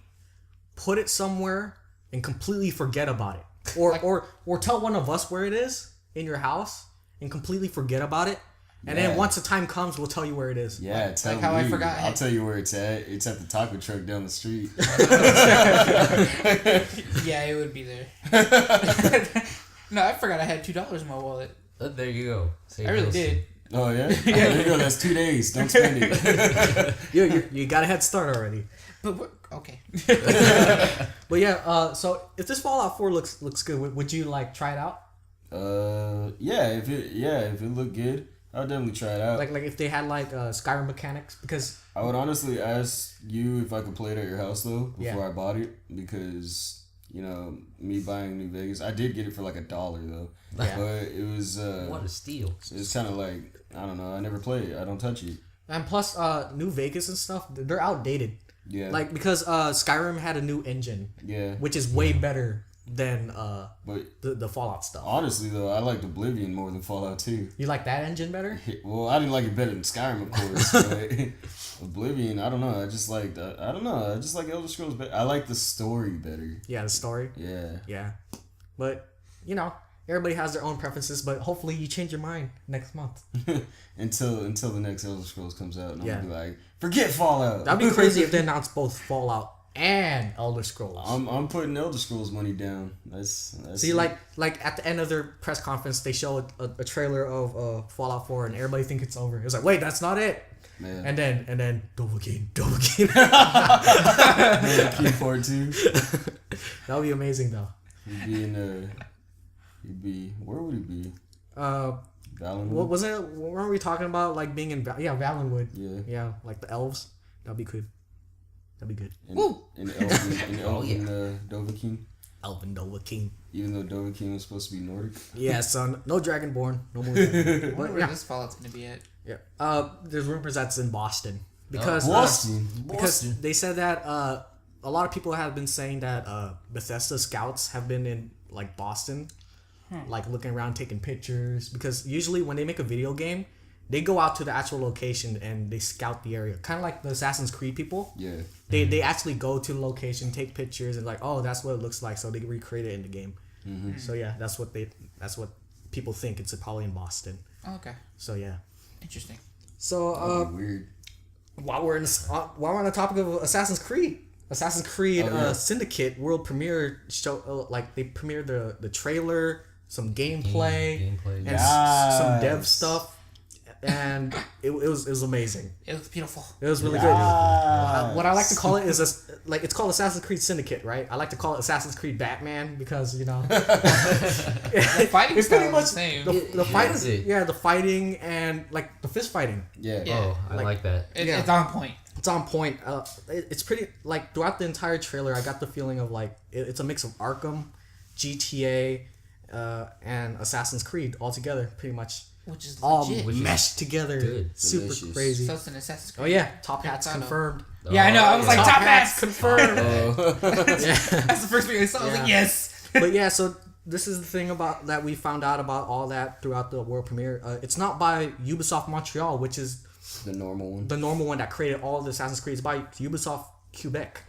Speaker 1: put it somewhere, and completely forget about it. Or tell one of us where it is in your house and completely forget about it. And
Speaker 4: Yeah.
Speaker 1: then once the time comes, we'll tell you where it is.
Speaker 4: Yeah, tell
Speaker 3: like how I
Speaker 4: me.
Speaker 3: forgot-
Speaker 4: I'll tell you where it's at. It's at the taco truck down the street.
Speaker 3: Yeah, it would be there. No, I forgot I had $2 in my wallet.
Speaker 2: There you go. Save
Speaker 3: I really
Speaker 2: those.
Speaker 3: did.
Speaker 4: Oh yeah? There you go. That's 2 days. Don't spend it.
Speaker 1: You got a head start already.
Speaker 3: But okay.
Speaker 1: But yeah, so if this Fallout 4 looks good, would you like try it out?
Speaker 4: Yeah. If it looked good, I'll definitely try it out.
Speaker 1: Like if they had like Skyrim mechanics, because
Speaker 4: I would honestly ask you if I could play it at your house though before
Speaker 1: Yeah.
Speaker 4: I bought it, because me buying New Vegas, I did get it for like $1 though.
Speaker 1: Yeah.
Speaker 4: But it was
Speaker 2: What a steal.
Speaker 4: it's kind of like, I don't know. I never play it. I don't touch it.
Speaker 1: and plus New Vegas and stuff, they're outdated.
Speaker 4: Yeah.
Speaker 1: Like because Skyrim had a new engine,
Speaker 4: yeah.
Speaker 1: which is way better than
Speaker 4: But
Speaker 1: the Fallout stuff.
Speaker 4: honestly though, I liked Oblivion more than Fallout 2.
Speaker 1: You like that engine better?
Speaker 4: Well, I didn't like it better than Skyrim, of course. But Oblivion, I don't know. I just like Elder Scrolls better. I like the story better.
Speaker 1: Yeah, the story.
Speaker 4: Yeah.
Speaker 1: Yeah, but everybody has their own preferences. But hopefully you change your mind next month.
Speaker 4: until the next Elder Scrolls comes out, and I'm
Speaker 1: Yeah.
Speaker 4: gonna be like, forget Fallout.
Speaker 1: That'd be crazy if they announced both Fallout and Elder Scrolls.
Speaker 4: I'm putting Elder Scrolls money down. That's
Speaker 1: See, like at the end of their press conference, they show a trailer of Fallout 4, and everybody think it's over. It's like, wait, that's not it.
Speaker 4: Man.
Speaker 1: And then double game.
Speaker 4: Key Part 2.
Speaker 1: That would be amazing though.
Speaker 4: We'd be in He'd be. Where would he be?
Speaker 1: What
Speaker 4: Valenwood.
Speaker 1: wasn't it? Weren't we talking about like being in? Valenwood.
Speaker 4: Yeah.
Speaker 1: Yeah, like the elves. That'd be good. That'd be good.
Speaker 3: Woo!
Speaker 4: In Elven Dovahkiin.
Speaker 1: Elven Dovahkiin.
Speaker 4: Even though Dovahkiin was supposed to be Nordic.
Speaker 1: Yeah, son. No Dragonborn. No more. Dragonborn.
Speaker 3: I wonder where
Speaker 1: yeah.
Speaker 3: this Fallout's gonna be at.
Speaker 1: Yeah. There's rumors that's in Boston because
Speaker 4: Boston.
Speaker 1: because they said that a lot of people have been saying that Bethesda scouts have been in like Boston, like looking around taking pictures because usually when they make a video game, they go out to the actual location and they scout the area, kind of like the Assassin's Creed people.
Speaker 4: Yeah.
Speaker 1: They actually go to the location, take pictures, and like, oh, that's what it looks like, so they recreate it in the game. So yeah, that's what people think. It's probably in Boston.
Speaker 3: Oh, okay.
Speaker 1: So yeah.
Speaker 3: Interesting.
Speaker 1: So
Speaker 4: That'd be weird.
Speaker 1: while we're on the topic of Assassin's Creed Syndicate world premiere show, like they premiered the trailer, some gameplay,
Speaker 2: Gameplay.
Speaker 1: and some dev stuff, and it was amazing.
Speaker 3: It looks beautiful.
Speaker 1: It was really good. What I like to call it is it's called Assassin's Creed Syndicate, right? I like to call it Assassin's Creed Batman because
Speaker 3: The fighting
Speaker 1: it's
Speaker 3: style
Speaker 1: pretty
Speaker 3: is
Speaker 1: much
Speaker 3: the same.
Speaker 1: the fighting,
Speaker 2: is it?
Speaker 1: the fighting and like the fist fighting.
Speaker 4: Yeah.
Speaker 3: Yeah.
Speaker 2: Oh, I like that.
Speaker 1: Yeah.
Speaker 3: It's on point.
Speaker 1: It's on point. It's pretty like throughout the entire trailer. I got the feeling of like it's a mix of Arkham, GTA, and Assassin's Creed all together, pretty much
Speaker 3: Which is
Speaker 1: all
Speaker 3: legit.
Speaker 1: meshed together.
Speaker 2: good.
Speaker 1: Super
Speaker 4: Delicious.
Speaker 1: crazy.
Speaker 3: So it's an Assassin's Creed.
Speaker 1: Oh yeah, Top
Speaker 3: Yeah,
Speaker 1: Hat's
Speaker 3: I know.
Speaker 1: confirmed.
Speaker 3: Yeah, I know. I was like, top hats.
Speaker 1: confirmed.
Speaker 4: Oh.
Speaker 1: Yeah.
Speaker 3: That's the first thing I saw. I was like,
Speaker 1: Yeah.
Speaker 3: yes.
Speaker 1: But yeah, so this is the thing about that we found out about all that throughout the world premiere. It's not by Ubisoft Montreal, which is
Speaker 4: The normal one.
Speaker 1: the normal one that created all the Assassin's Creed. It's by Ubisoft Quebec.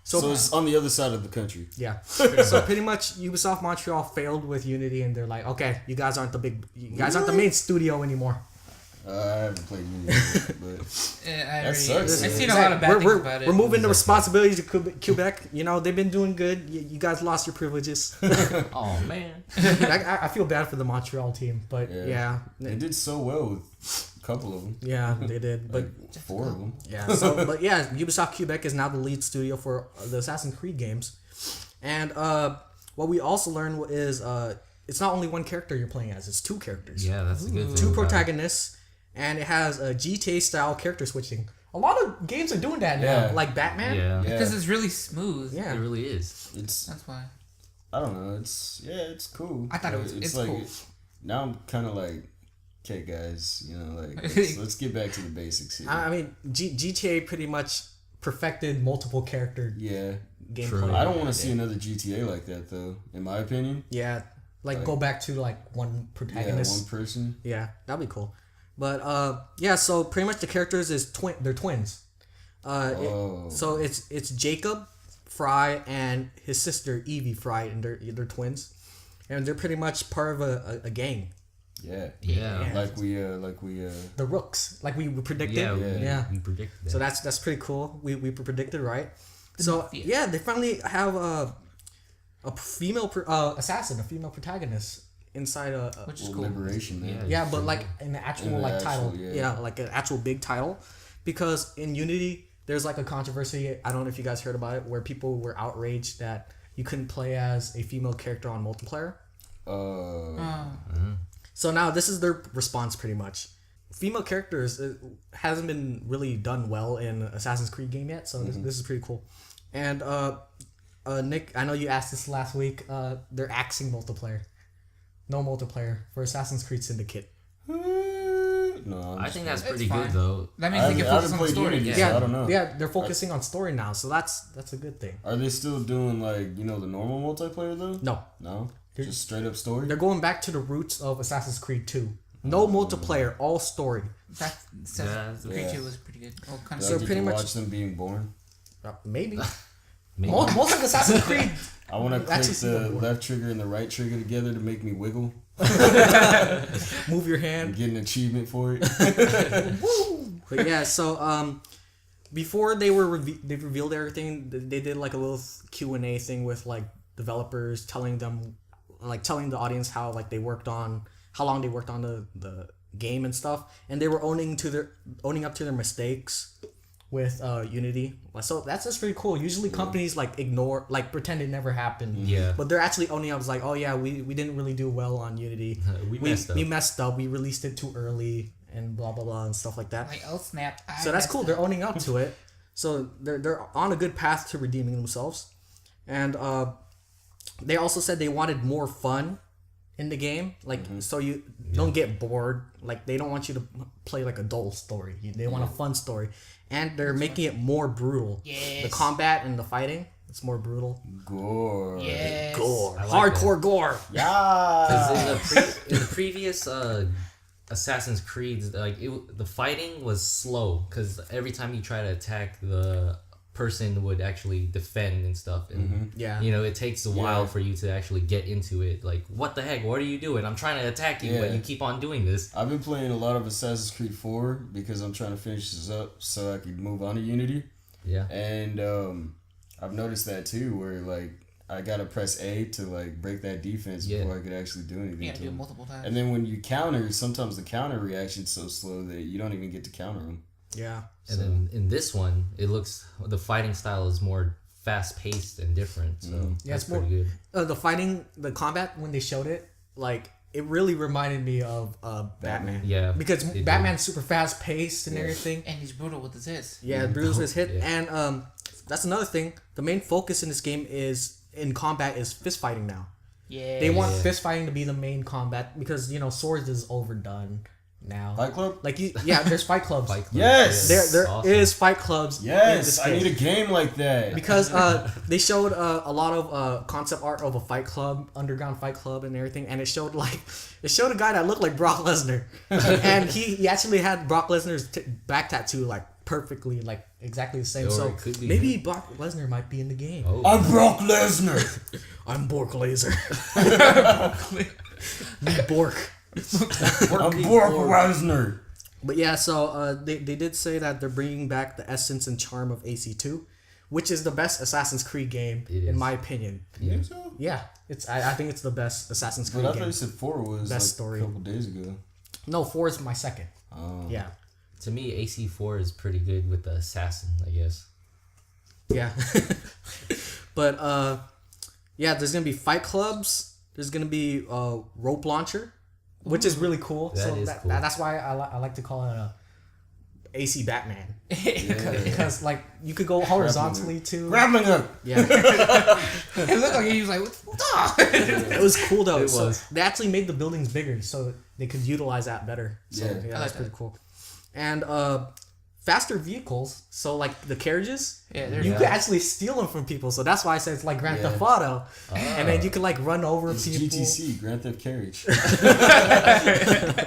Speaker 4: So it's on the other side of the country.
Speaker 1: Yeah. So pretty much Ubisoft Montreal failed with Unity, and they're like, okay, you guys aren't the main studio anymore.
Speaker 4: I haven't played Unity, but
Speaker 3: I've
Speaker 4: sucks.
Speaker 3: seen a lot of bad things about it.
Speaker 1: We're moving the responsibilities to Quebec. You know, they've been doing good. You guys lost your privileges.
Speaker 2: Oh man.
Speaker 1: I feel bad for the Montreal team, but yeah,
Speaker 4: they did so well with a couple of them.
Speaker 1: yeah, they did. But
Speaker 4: Like 4 of them.
Speaker 1: yeah, so but yeah, Ubisoft Quebec is now the lead studio for the Assassin's Creed games, and what we also learned is it's not only one character you're playing as; it's two characters,
Speaker 2: Yeah, that's a good thing.
Speaker 1: two
Speaker 2: about it.
Speaker 1: protagonists, and it has a GTA style character switching. A lot of games are doing that now,
Speaker 4: Yeah.
Speaker 1: like Batman.
Speaker 2: Yeah.
Speaker 3: Because it's really smooth.
Speaker 1: Yeah.
Speaker 2: It really is.
Speaker 4: It's
Speaker 3: That's why.
Speaker 4: I don't know. It's cool.
Speaker 3: I thought it was-
Speaker 4: But
Speaker 3: it's
Speaker 4: like
Speaker 3: cool.
Speaker 4: now I'm kind of like, okay, guys, you know, like let's get back to the basics here.
Speaker 1: I mean, GTA pretty much perfected multiple character
Speaker 4: Yeah,
Speaker 1: gameplay.
Speaker 2: True.
Speaker 4: I don't want to see another GTA like that though. In my opinion,
Speaker 1: Yeah, like go back to like one
Speaker 4: yeah,
Speaker 1: protagonist.
Speaker 4: one person.
Speaker 1: Yeah, that'd be cool. But yeah, so pretty much the characters is they're twins. So it's Jacob Fry and his sister Evie Fry, and they're twins, and they're pretty much part of a gang,
Speaker 4: Yeah,
Speaker 2: Yeah.
Speaker 4: like we
Speaker 1: the Rooks, like we predicted.
Speaker 2: Yeah. We predicted that.
Speaker 1: So that's pretty cool. We predicted right. So
Speaker 3: Mafia.
Speaker 1: yeah, they finally have a female assassin, a female protagonist inside
Speaker 3: Which is
Speaker 4: well,
Speaker 3: cool.
Speaker 4: liberation. Man.
Speaker 2: Yeah.
Speaker 1: yeah, but like in the actual
Speaker 4: In the
Speaker 1: like
Speaker 4: actual,
Speaker 1: title,
Speaker 4: yeah.
Speaker 1: like an actual big title, because in Unity there's like a controversy. I don't know if you guys heard about it, where people were outraged that you couldn't play as a female character on multiplayer. So now this is their response, pretty much. Female characters hasn't been really done well in Assassin's Creed game yet, so this is pretty cool. And Nick, I know you asked this last week. They're axing multiplayer. No multiplayer for Assassin's Creed Syndicate.
Speaker 4: No,
Speaker 2: I think that's
Speaker 3: It's
Speaker 2: pretty
Speaker 3: fine.
Speaker 2: good though.
Speaker 3: That means they can focus on the story.
Speaker 4: Unity,
Speaker 3: Yeah.
Speaker 4: so I don't know.
Speaker 1: Yeah, they're focusing on story now, so that's a good thing.
Speaker 4: Are they still doing like the normal multiplayer though?
Speaker 1: No,
Speaker 4: No, just straight up story.
Speaker 1: they're going back to the roots of Assassin's Creed 2. No multiplayer, all story.
Speaker 3: Assassin's Creed
Speaker 4: Yeah.
Speaker 3: 2 was pretty good. Oh, kind
Speaker 4: Do
Speaker 3: of.
Speaker 4: I
Speaker 1: So
Speaker 4: get
Speaker 1: pretty
Speaker 4: to
Speaker 1: much-
Speaker 4: watch them being born.
Speaker 1: Maybe.
Speaker 2: Maybe.
Speaker 1: Most of Assassin's Creed.
Speaker 4: I want to click
Speaker 1: Actually, see
Speaker 4: the
Speaker 1: the board.
Speaker 4: left trigger and the right trigger together to make me wiggle
Speaker 1: Move your
Speaker 4: and
Speaker 1: hand.
Speaker 4: get an achievement for it.
Speaker 1: But yeah, so before they revealed everything, they did like a little Q&A thing with like developers, telling the audience how like how long they worked on the game and stuff, and they were owning up to their mistakes with Unity. So that's just pretty cool. Usually companies like ignore, like pretend it never happened.
Speaker 2: Yeah.
Speaker 1: But they're actually owning up. It's like, oh yeah, we didn't really do well on Unity.
Speaker 2: We messed up.
Speaker 1: We messed up. We released it too early and blah blah blah and stuff like that.
Speaker 3: Like, oh snap!
Speaker 1: So that's cool. They're owning up to it. So they're on a good path to redeeming themselves. And they also said they wanted more fun in the game, like so you don't get bored. Like they don't want you to play like a dull story. They want a fun story, and they're making it more brutal.
Speaker 3: Yes.
Speaker 1: The combat and the fighting, it's more brutal.
Speaker 4: Gore.
Speaker 3: Yes.
Speaker 1: Gore,
Speaker 2: I like
Speaker 1: hardcore gore.
Speaker 4: Yeah.
Speaker 2: 'Cause in the previous Assassin's Creed, like the fighting was slow because every time you try to attack, the person would actually defend and stuff, and
Speaker 1: Yeah.
Speaker 2: you know, it takes a while for you to actually get into it. Like, what the heck? What are you doing? I'm trying to attack you, but you keep on doing this.
Speaker 4: I've been playing a lot of Assassin's Creed 4 because I'm trying to finish this up so I can move on to Unity.
Speaker 2: Yeah.
Speaker 4: And I've noticed that too, where like I gotta press A to like break that defense before I could actually do anything.
Speaker 3: You gotta
Speaker 4: to
Speaker 3: do it
Speaker 4: them.
Speaker 3: multiple times.
Speaker 4: And then when you counter, sometimes the counter reaction's so slow that you don't even get to counter them.
Speaker 1: Yeah.
Speaker 2: And then in this one, it looks, the fighting style is more fast paced and different. So
Speaker 1: Yeah,
Speaker 2: that's
Speaker 1: it's more
Speaker 2: pretty good.
Speaker 1: the fighting, the combat when they showed it, like it really reminded me of Batman.
Speaker 2: Yeah,
Speaker 1: Because
Speaker 2: it did.
Speaker 1: Batman's super fast paced and everything.
Speaker 3: And he's brutal with his hits.
Speaker 1: Yeah, Bruce was hit,
Speaker 2: Yeah.
Speaker 1: and that's another thing. The main focus in this game is in combat is fist fighting now.
Speaker 3: Yeah.
Speaker 1: They want fist fighting to be the main combat because swords is overdone now.
Speaker 4: Fight Club?
Speaker 1: Like there's fight clubs.
Speaker 2: Fight Club.
Speaker 4: Yes!
Speaker 1: There is
Speaker 2: Awesome.
Speaker 1: fight clubs. in
Speaker 4: Yes,
Speaker 1: this
Speaker 4: I
Speaker 1: game.
Speaker 4: need a game like that.
Speaker 1: Because they showed a lot of concept art of a fight club, underground fight club, and everything, and it showed a guy that looked like Brock Lesnar, and he actually had Brock Lesnar's back tattoo like perfectly, like exactly the same.
Speaker 2: Or
Speaker 1: So
Speaker 2: it could be
Speaker 1: maybe Brock Lesnar might be in the game.
Speaker 2: Oh.
Speaker 4: I'm Brock Lesnar.
Speaker 1: I'm Bork Laser. Me Bork.
Speaker 4: I'm Brock Lesnar.
Speaker 1: But yeah, so they did say that they're bringing back the essence and charm of AC2, which is the best Assassin's Creed game
Speaker 2: It
Speaker 1: in
Speaker 2: is.
Speaker 1: my opinion.
Speaker 4: You think so?
Speaker 1: Yeah, I think it's the best Assassin's Creed
Speaker 4: But I
Speaker 1: game.
Speaker 4: thought you said 4 was
Speaker 1: Best
Speaker 4: like
Speaker 1: story.
Speaker 4: a couple days ago.
Speaker 1: No, 4 is my second.
Speaker 4: Oh.
Speaker 1: Yeah.
Speaker 2: To me, AC4 is pretty good with the assassin, I guess.
Speaker 1: Yeah. But yeah, there's gonna be fight clubs. There's gonna be rope launcher, which is really cool.
Speaker 2: That is cool.
Speaker 1: That's why I like to call it a AC Batman because like you could go horizontally too.
Speaker 4: Grappling hook.
Speaker 1: Yeah,
Speaker 3: It looked like he was like, what the?
Speaker 1: it was cool though.
Speaker 2: It
Speaker 1: So
Speaker 2: was.
Speaker 1: they actually made the buildings bigger so they could utilize that better. So
Speaker 4: Yeah.
Speaker 1: yeah,
Speaker 3: I like
Speaker 1: that's
Speaker 3: that.
Speaker 1: pretty cool. And faster vehicles. So like the carriages,
Speaker 3: Yeah, they're
Speaker 1: you
Speaker 2: Yeah.
Speaker 1: could actually steal them from people. So that's why I said it's like Grand
Speaker 4: Yeah.
Speaker 1: Theft Auto, and then you can like run over
Speaker 4: It's
Speaker 1: people,
Speaker 4: GTC, Grand Theft Carriage.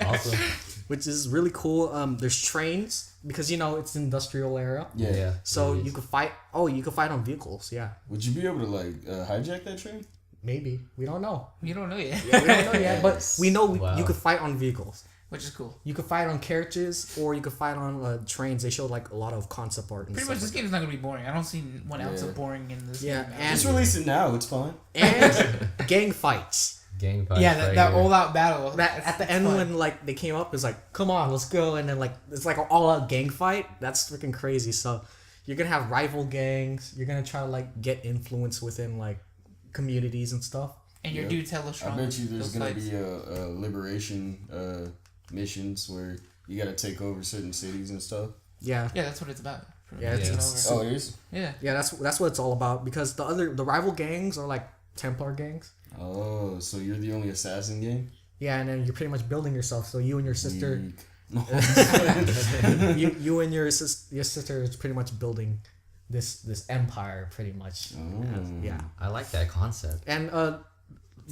Speaker 2: Awesome.
Speaker 1: which is really cool. There's trains because it's industrial era.
Speaker 4: Yeah.
Speaker 2: Yeah.
Speaker 1: So
Speaker 2: it
Speaker 1: you
Speaker 2: is.
Speaker 1: could fight. Oh, you could fight on vehicles. Yeah,
Speaker 4: Would you be able to like hijack that train?
Speaker 1: maybe we don't know.
Speaker 3: You don't know yet.
Speaker 1: Yeah, we don't know yet, but we know
Speaker 2: Wow.
Speaker 1: you could fight on vehicles.
Speaker 3: Which is cool.
Speaker 1: You could fight on carriages or you could fight on trains. They showed like a lot of concept art and
Speaker 3: Pretty
Speaker 1: stuff
Speaker 3: much, this
Speaker 1: like
Speaker 3: game is not gonna be boring. I don't see 1 ounce
Speaker 4: Yeah.
Speaker 3: of boring in this.
Speaker 1: Yeah,
Speaker 3: game.
Speaker 1: and-
Speaker 4: Just release it now. It's fine.
Speaker 1: that. And gang fights.
Speaker 2: Gang fight.
Speaker 3: yeah, that all out battle.
Speaker 1: That at the end when like they came up, it's like, come on, let's go, and then like it's like an all out gang fight. That's freaking crazy. So you're gonna have rival gangs. You're gonna try to like get influence within like communities and stuff.
Speaker 3: and your
Speaker 4: Yeah.
Speaker 3: dude's hella
Speaker 4: I
Speaker 3: strong.
Speaker 4: bet you there's
Speaker 3: those
Speaker 4: gonna
Speaker 3: fights.
Speaker 4: be a liberation missions where you gotta take over certain cities and stuff.
Speaker 1: Yeah,
Speaker 3: Yeah, that's what it's about.
Speaker 1: Yeah,
Speaker 3: Taking
Speaker 2: it's-
Speaker 3: over.
Speaker 4: Oh, it is.
Speaker 3: Yeah.
Speaker 1: yeah. That's what it's all about because the rival gangs are like Templar gangs.
Speaker 4: Oh, so you're the only assassin game?
Speaker 1: Yeah, and then you're pretty much building yourself. So you and your sister,
Speaker 4: Weak. No.
Speaker 1: you and your sister is pretty much building this empire, pretty much. Yeah.
Speaker 2: I like that concept.
Speaker 1: And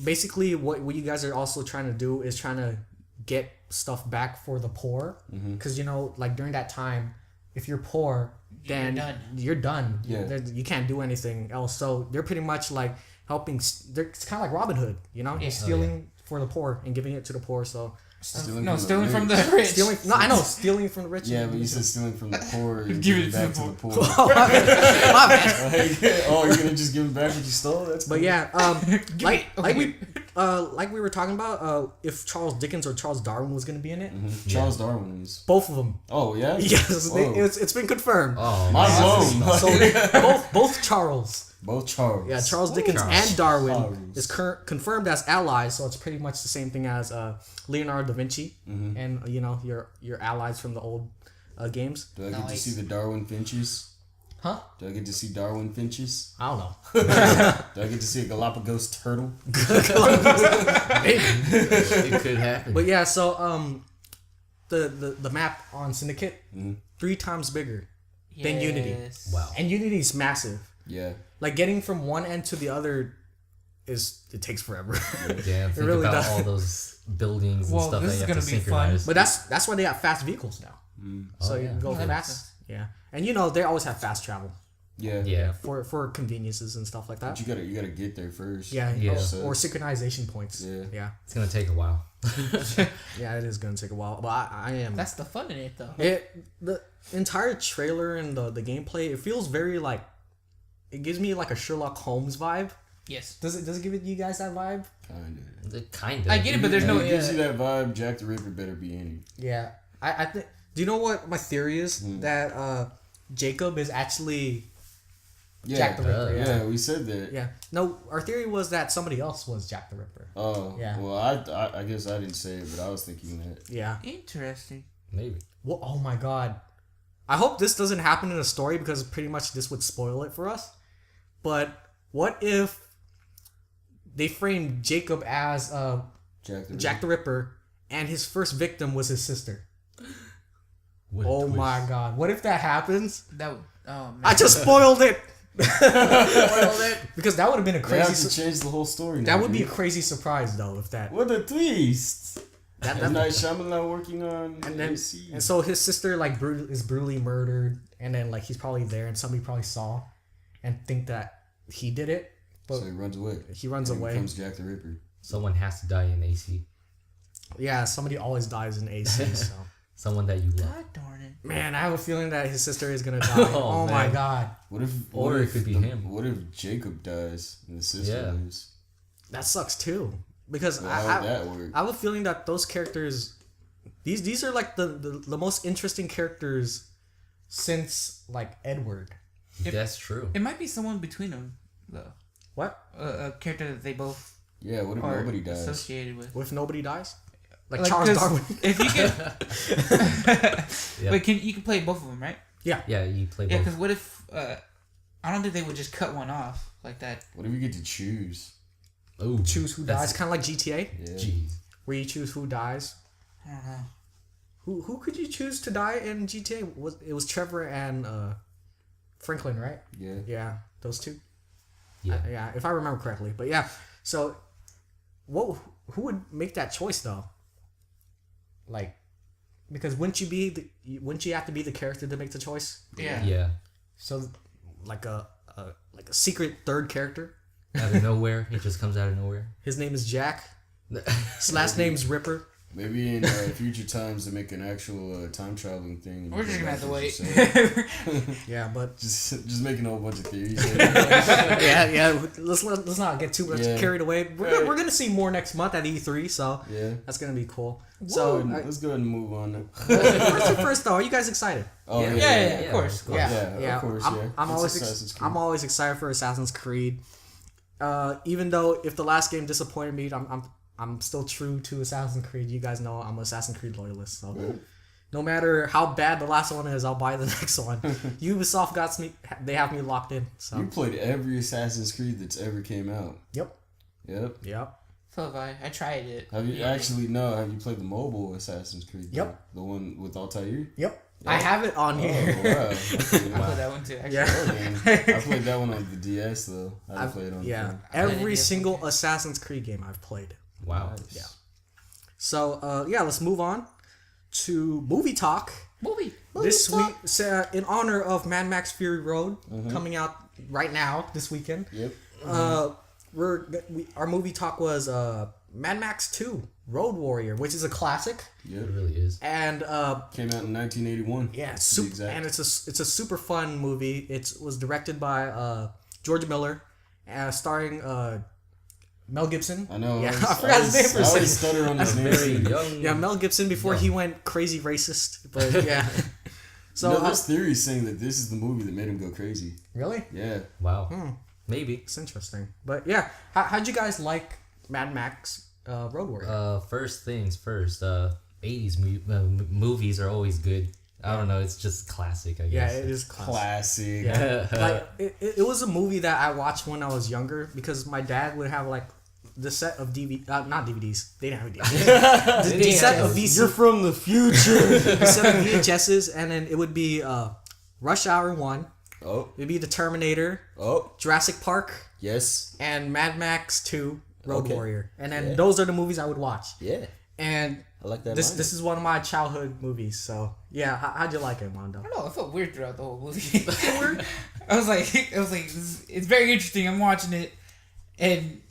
Speaker 1: basically what you guys are also trying to do is trying to get stuff back for the poor because like during that time if you're poor then you're done.
Speaker 4: Yeah.
Speaker 1: You can't do anything else, so they're pretty much like helping. It's kind of like Robin Hood, you're stealing for the poor and giving it to the poor. So
Speaker 4: Stealing
Speaker 3: Stealing
Speaker 4: from
Speaker 3: from
Speaker 4: the
Speaker 3: the rich.
Speaker 1: stealing from the rich.
Speaker 4: Yeah, but you said stealing from the poor and
Speaker 3: Give
Speaker 4: give
Speaker 3: it
Speaker 4: it
Speaker 3: to
Speaker 4: back
Speaker 3: the
Speaker 4: to the poor.
Speaker 1: My bad.
Speaker 4: Like, oh, you're gonna just give it back what you stole? That's
Speaker 1: But
Speaker 4: cool.
Speaker 1: yeah, like like we were talking about, if Charles Dickens or Charles Darwin was gonna be in it,
Speaker 4: Charles Darwin is.
Speaker 1: both of them.
Speaker 4: Oh yeah.
Speaker 1: Yes, it's been confirmed.
Speaker 2: Oh,
Speaker 4: My
Speaker 2: man.
Speaker 1: So both Charles.
Speaker 4: Both Charles.
Speaker 1: Yeah, Charles Dickens
Speaker 2: Charles.
Speaker 1: and Darwin
Speaker 4: Charles.
Speaker 1: is confirmed as allies, so it's pretty much the same thing as Leonardo da Vinci and your allies from the old games.
Speaker 4: Do I get to see the Darwin Finches?
Speaker 1: Huh?
Speaker 4: Do I get to see Darwin Finches?
Speaker 1: I don't know.
Speaker 4: Do I get to see a Galapagos turtle?
Speaker 2: It could happen.
Speaker 1: But yeah, so the map on Syndicate 3 times bigger than Unity,
Speaker 2: Wow.
Speaker 1: and Unity's massive.
Speaker 4: Yeah.
Speaker 1: Like getting from one end to the other it takes forever.
Speaker 2: Damn, think
Speaker 1: really
Speaker 2: about
Speaker 1: does.
Speaker 2: all those buildings and
Speaker 3: Well,
Speaker 2: stuff
Speaker 3: this
Speaker 2: that
Speaker 3: is
Speaker 2: you have to
Speaker 3: gonna be fun.
Speaker 2: synchronize.
Speaker 1: But that's why they got fast vehicles now. So
Speaker 2: Oh,
Speaker 1: you
Speaker 2: yeah.
Speaker 1: can go
Speaker 3: that makes
Speaker 1: fast. Yeah, and they always have fast travel
Speaker 4: Yeah.
Speaker 2: Yeah.
Speaker 1: for conveniences and stuff like
Speaker 4: But
Speaker 1: that.
Speaker 4: you gotta get there first.
Speaker 1: Yeah,
Speaker 2: Yeah.
Speaker 1: or synchronization points.
Speaker 4: Yeah.
Speaker 1: yeah,
Speaker 2: It's going to take a while.
Speaker 1: yeah. It is gonna take a while, but I am.
Speaker 3: That's the fun in it, though.
Speaker 1: The entire trailer and the gameplay. It feels very like. It gives me like a Sherlock Holmes vibe.
Speaker 3: Yes.
Speaker 1: Does it give you guys that vibe?
Speaker 4: Kinda.
Speaker 2: Kind of.
Speaker 3: I get it, but there's no.
Speaker 4: It gives you that vibe. Jack the Ripper better be in
Speaker 1: Yeah, I think. Do you know what my theory is? That Jacob is actually
Speaker 4: it. Yeah.
Speaker 1: Jack the Ripper.
Speaker 4: Yeah, we said that.
Speaker 1: Yeah. No, our theory was that somebody else was Jack the Ripper.
Speaker 4: Oh.
Speaker 1: Yeah.
Speaker 4: Well, I guess I didn't say it, but I was thinking that.
Speaker 1: Yeah.
Speaker 3: Interesting.
Speaker 2: Maybe.
Speaker 1: Well, oh my god. I hope this doesn't happen in a story because pretty much this would spoil it for us. But what if they framed Jacob as Jack the Ripper and his first victim was his sister?
Speaker 2: What a
Speaker 1: Oh
Speaker 2: twist.
Speaker 1: my god. What if that happens?
Speaker 3: That would. Oh man.
Speaker 1: I just spoiled it. Because that would have been a
Speaker 4: They have
Speaker 1: crazy
Speaker 4: to change the whole story.
Speaker 1: that
Speaker 4: now,
Speaker 1: would be a
Speaker 4: dude.
Speaker 1: crazy surprise though if that
Speaker 4: What a twist!
Speaker 1: that
Speaker 4: M. Night Shyamalan working on
Speaker 1: and then
Speaker 4: AC.
Speaker 1: and so his sister like is brutally murdered and then like he's probably there and somebody probably saw and think that he did it but
Speaker 4: So he runs away.
Speaker 1: he runs
Speaker 4: And
Speaker 1: away.
Speaker 4: becomes Jack the Ripper.
Speaker 2: Someone has to die in AC.
Speaker 1: Yeah, somebody always dies in AC. So
Speaker 2: Someone that you love.
Speaker 3: God darn it.
Speaker 1: man, I have a feeling that his sister is gonna die.
Speaker 2: Oh,
Speaker 1: oh my
Speaker 2: man.
Speaker 1: god,
Speaker 4: What if?
Speaker 2: Or
Speaker 4: what
Speaker 2: it
Speaker 4: if
Speaker 2: could be
Speaker 4: the-
Speaker 2: him.
Speaker 4: What if Jacob dies and the sister
Speaker 2: Yeah.
Speaker 4: lives?
Speaker 1: that sucks too. Because
Speaker 4: Well, how would
Speaker 1: I
Speaker 4: that work?
Speaker 1: have a feeling that those characters, these are like the most interesting characters since like Edward.
Speaker 2: That's true.
Speaker 3: It might be someone between them, though.
Speaker 1: What?
Speaker 3: A character that they both
Speaker 4: Yeah. What if
Speaker 3: are
Speaker 4: nobody dies?
Speaker 3: associated with.
Speaker 1: What if nobody dies? Like,
Speaker 3: Like,
Speaker 1: Charles
Speaker 3: 'cause
Speaker 1: Darwin.
Speaker 3: If you can,
Speaker 2: Yeah.
Speaker 3: but you can play both of them, right?
Speaker 1: Yeah.
Speaker 2: Yeah, you play
Speaker 3: Yeah,
Speaker 2: both.
Speaker 3: because what if I don't think they would just cut one off like that.
Speaker 4: What if you get to choose?
Speaker 2: Oh,
Speaker 1: Choose who dies, kind of like GTA,
Speaker 4: Yeah.
Speaker 2: Jeez.
Speaker 1: where you choose who dies.
Speaker 3: I don't know.
Speaker 1: Who could you choose to die in GTA? It was Trevor and Franklin, right?
Speaker 4: Yeah.
Speaker 1: Yeah, those two.
Speaker 2: Yeah.
Speaker 1: Yeah, if I remember correctly. But yeah, so who would make that choice though? Like, because wouldn't you have to be the character to make the choice?
Speaker 3: Yeah.
Speaker 2: Yeah.
Speaker 1: So, like a secret third character.
Speaker 2: Out of nowhere. It just comes out of nowhere.
Speaker 1: His name is Jack. His last name's Ripper.
Speaker 4: Maybe in future times to make an actual time traveling thing. and
Speaker 3: We're just
Speaker 4: go
Speaker 3: gonna have to
Speaker 4: back
Speaker 3: wait.
Speaker 4: as you said.
Speaker 1: Yeah, but
Speaker 4: just making a whole bunch of theories.
Speaker 1: yeah. Let's not get too much
Speaker 4: Yeah.
Speaker 1: carried away. We're gonna see more next month at E3, so
Speaker 4: Yeah.
Speaker 1: that's gonna be cool.
Speaker 4: So
Speaker 1: So
Speaker 4: let's go ahead and move on.
Speaker 1: first though, are you guys excited?
Speaker 4: Oh
Speaker 2: Yeah.
Speaker 3: Yeah, of course.
Speaker 4: Yeah, of course, yeah.
Speaker 1: I'm
Speaker 4: It's
Speaker 1: always
Speaker 4: Assassin's Creed.
Speaker 1: I'm always excited for Assassin's Creed. Even though if the last game disappointed me, I'm still true to Assassin's Creed. You guys know I'm an Assassin's Creed loyalist, so no matter how bad the last one is, I'll buy the next one. Ubisoft they have me locked in. So
Speaker 4: You played every Assassin's Creed that's ever came out.
Speaker 1: yep.
Speaker 4: Yep.
Speaker 3: So have I. I tried it.
Speaker 4: Have you actually have you played the mobile Assassin's Creed?
Speaker 1: Yep.
Speaker 4: though? The one with Altair?
Speaker 1: Yep. I have it on
Speaker 4: Oh,
Speaker 1: here.
Speaker 4: wow.
Speaker 3: I played that one too. Actually.
Speaker 1: Yeah.
Speaker 4: I played that one on the DS though. I didn't play it on the
Speaker 1: Yeah.
Speaker 4: phone.
Speaker 1: Every
Speaker 3: Yeah.
Speaker 1: single Assassin's Creed game I've played.
Speaker 2: Wow.
Speaker 1: Yeah. So let's move on to movie talk.
Speaker 3: Movie.
Speaker 1: This week, in honor of Mad Max Fury Road coming out right now this weekend.
Speaker 4: Yep.
Speaker 1: Our movie talk was Mad Max 2 Road Warrior, which is a classic,
Speaker 4: Yep.
Speaker 2: It really is.
Speaker 1: and
Speaker 4: Came out in 1981.
Speaker 1: yeah,
Speaker 4: to be exact.
Speaker 1: and it's a super fun movie. It was directed by George Miller, starring Mel Gibson.
Speaker 4: I know.
Speaker 1: Yeah, I forgot his name for a
Speaker 4: I
Speaker 1: second.
Speaker 4: always stutter on his
Speaker 2: Very
Speaker 4: name.
Speaker 2: young.
Speaker 1: Yeah, Mel Gibson before he went crazy racist. But yeah. So
Speaker 4: No, there's theories saying that this is the movie that made him go crazy.
Speaker 1: really,
Speaker 4: Yeah.
Speaker 2: Wow. Maybe.
Speaker 1: it's interesting. But yeah, how'd you guys like Mad Max Road Warrior?
Speaker 2: First things first. 80s movies are always good. I don't know. It's just classic, I
Speaker 1: Yeah,
Speaker 2: guess.
Speaker 1: it is classic.
Speaker 4: Classic.
Speaker 1: Yeah, like it was a movie that I watched when I was younger because my dad would have like the set of not DVDs. They didn't have DVDs. the set of
Speaker 4: You're from the future.
Speaker 1: the set of VHSs, and then it would be Rush Hour 1.
Speaker 4: Oh.
Speaker 1: It'd be The Terminator,
Speaker 4: Oh.
Speaker 1: Jurassic Park,
Speaker 4: Yes.
Speaker 1: and Mad Max 2, Road
Speaker 4: Okay.
Speaker 1: Warrior. And then
Speaker 4: Yeah.
Speaker 1: those are the movies I would watch.
Speaker 4: Yeah.
Speaker 1: And
Speaker 4: I like that.
Speaker 1: this is one of my childhood movies. So yeah, how'd you like it, Mondo?
Speaker 3: I don't know. I felt weird throughout the whole movie. I was like, it's very interesting. I'm watching it, and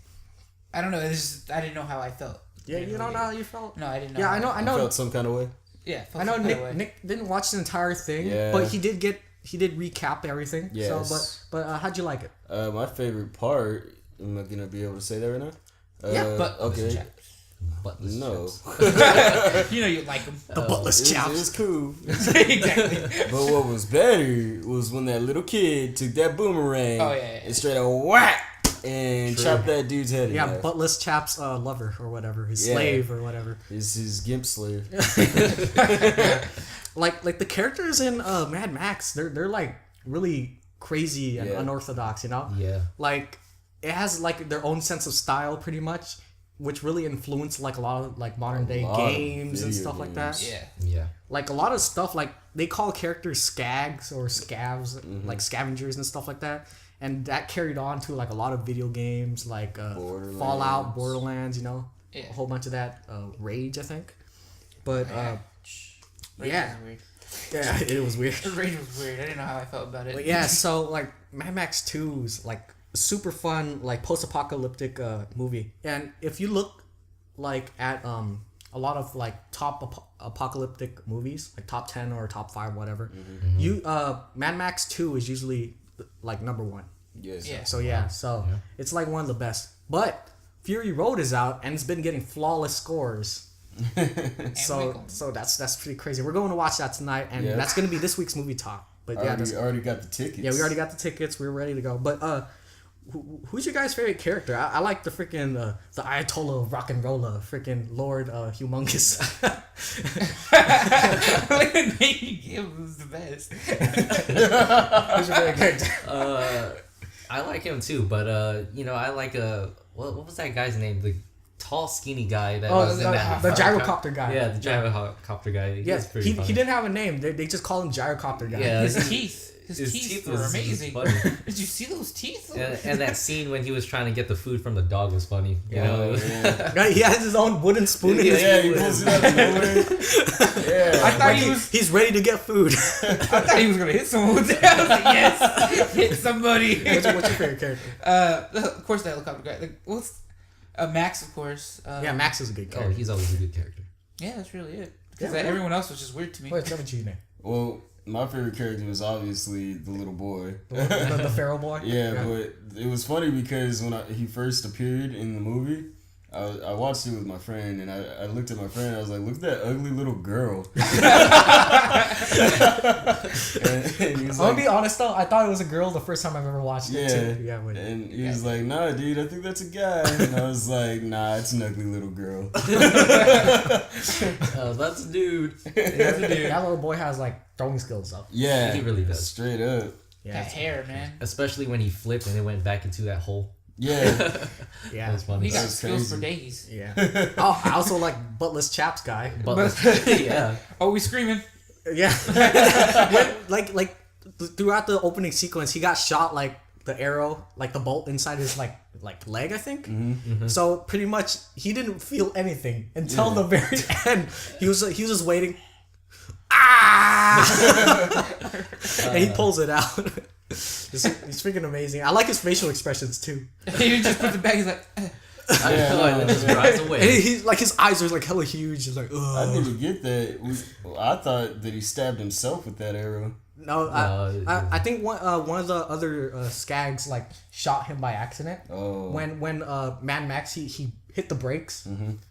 Speaker 3: I don't know. I didn't know how I felt.
Speaker 1: Yeah, you don't know how you felt.
Speaker 3: No, I didn't know.
Speaker 1: Yeah,
Speaker 3: how
Speaker 1: I know. I
Speaker 4: I
Speaker 1: know.
Speaker 4: felt some kind of way.
Speaker 3: Yeah,
Speaker 1: I know.
Speaker 3: felt some kind of way.
Speaker 1: Nick didn't watch the entire thing,
Speaker 4: Yeah.
Speaker 1: but he did recap everything.
Speaker 4: Yes.
Speaker 1: So, but how'd you like it?
Speaker 4: My favorite part. Am I gonna be able to say that right now?
Speaker 1: Yeah,
Speaker 3: but
Speaker 4: okay.
Speaker 2: Buttless
Speaker 4: No.
Speaker 2: chips.
Speaker 3: You know you like them.
Speaker 1: The buttless
Speaker 4: It
Speaker 1: chops.
Speaker 4: was cool.
Speaker 3: Exactly.
Speaker 4: But what was better was when that little kid took that boomerang
Speaker 3: Oh, yeah.
Speaker 4: and straight up whack and chopped that dude's head.
Speaker 1: Yeah,
Speaker 4: in half.
Speaker 1: buttless chaps lover or whatever, his
Speaker 4: Yeah.
Speaker 1: slave or whatever.
Speaker 4: Is his gimp slave.
Speaker 1: Like the characters in Mad Max, they're like really crazy and
Speaker 4: Yeah.
Speaker 1: unorthodox, you know?
Speaker 2: Yeah.
Speaker 1: Like it has like their own sense of style pretty much, which really influenced like a lot of like modern day
Speaker 4: lot of
Speaker 1: games and
Speaker 4: video
Speaker 1: stuff like that.
Speaker 4: games.
Speaker 3: Yeah.
Speaker 2: Yeah.
Speaker 1: Like a lot of stuff like they call characters skags or scavs,
Speaker 4: Mm-hmm.
Speaker 1: like scavengers and stuff like that. And that carried on to like a lot of video games like Fallout, Borderlands, you know?
Speaker 3: Yeah.
Speaker 1: A whole bunch of that Rage, I think. But
Speaker 3: Rage
Speaker 1: yeah.
Speaker 3: was weird.
Speaker 1: yeah, it was weird.
Speaker 3: Rage was weird. I didn't know how I felt about it.
Speaker 1: But yeah, so like Mad Max 2 is like a super fun like post-apocalyptic movie. And if you look like at a lot of like top apocalyptic movies, like top 10 or top 5 whatever, you Mad Max 2 is usually like number 1.
Speaker 4: Yes.
Speaker 3: Yeah.
Speaker 1: So it's like one of the best. But Fury Road is out and it's been getting flawless scores. So that's pretty crazy. We're going to watch that tonight, and
Speaker 4: Yeah.
Speaker 1: that's going to be this week's movie talk. But yeah,
Speaker 4: already got the tickets.
Speaker 1: we already got the tickets. We're ready to go. But who's your guys' favorite character? I like the freaking the Ayatollah of rock and roller, freaking Lord Humongous.
Speaker 3: Like the name you gave was the best.
Speaker 1: Who's your favorite character?
Speaker 2: I like him too, but I like what was that guy's name? The tall, skinny guy that was in that
Speaker 1: the gyrocopter guy.
Speaker 2: Yeah, the gyrocopter guy.
Speaker 1: Yes,
Speaker 2: pretty funny.
Speaker 1: he didn't have a name. They just call him gyrocopter guy.
Speaker 2: Yeah,
Speaker 3: His teeth. His teeth were
Speaker 2: was
Speaker 3: amazing.
Speaker 2: funny.
Speaker 3: Did you see those teeth?
Speaker 2: and that scene when he was trying to get the food from the dog was funny. You know,
Speaker 4: Yeah.
Speaker 1: Right, he has his own wooden spoon in his
Speaker 4: Yeah, he pulls it out of nowhere. Yeah.
Speaker 3: I thought
Speaker 1: Like
Speaker 3: he was.
Speaker 1: he's ready to get food.
Speaker 3: I thought he was gonna hit someone with it. I was like, yes, hit somebody.
Speaker 1: what's your favorite character?
Speaker 3: Of course, the helicopter guy. Like, what's Max? Of course.
Speaker 1: Yeah, Max is a good
Speaker 2: oh,
Speaker 1: character.
Speaker 2: he's always a good character.
Speaker 3: Yeah, that's really it. Because
Speaker 1: Yeah,
Speaker 3: everyone else was just weird to me.
Speaker 1: Wait, tell me your name.
Speaker 4: Well, my favorite character was obviously the little boy.
Speaker 1: The feral boy.
Speaker 4: Yeah, but it was funny because when he first appeared in the movie, I watched it with my friend, and I looked at my friend, and I was like, look at that ugly little girl. and he was
Speaker 1: I'm gonna
Speaker 4: like,
Speaker 1: be honest though, I thought it was a girl the first time I've ever watched it
Speaker 4: yeah.
Speaker 1: too. Yeah, but
Speaker 4: And he was like, nah, dude, I think that's a guy. And I was like, nah, it's an ugly little girl.
Speaker 2: That's a dude.
Speaker 1: that little boy has like throwing skills though.
Speaker 4: Yeah.
Speaker 2: He really does.
Speaker 4: Straight up.
Speaker 1: Yeah,
Speaker 3: That hair, man.
Speaker 2: Especially when he flipped and it went back into that hole.
Speaker 4: Yeah.
Speaker 2: That
Speaker 1: yeah,
Speaker 2: was funny.
Speaker 3: He got
Speaker 4: That's
Speaker 3: skills
Speaker 4: crazy.
Speaker 3: for days.
Speaker 1: yeah. Oh, I also like buttless chaps guy.
Speaker 2: But yeah,
Speaker 3: Oh, we screaming.
Speaker 1: Yeah, like throughout the opening sequence, he got shot like the arrow, like the bolt inside his like leg, I think. So pretty much he didn't feel anything until the very end. He was just waiting. And he pulls it out. He's freaking amazing. I like his facial expressions too.
Speaker 3: He just put the bag. He's like,
Speaker 2: I know, and then just drives away.
Speaker 1: And he's like his eyes are like hella huge. He's like,
Speaker 4: I didn't
Speaker 1: ugh.
Speaker 4: even get that. I thought that he stabbed himself with that arrow.
Speaker 1: No, I think one of the other Skags like shot him by accident.
Speaker 4: Oh.
Speaker 1: When Mad Max he hit the brakes,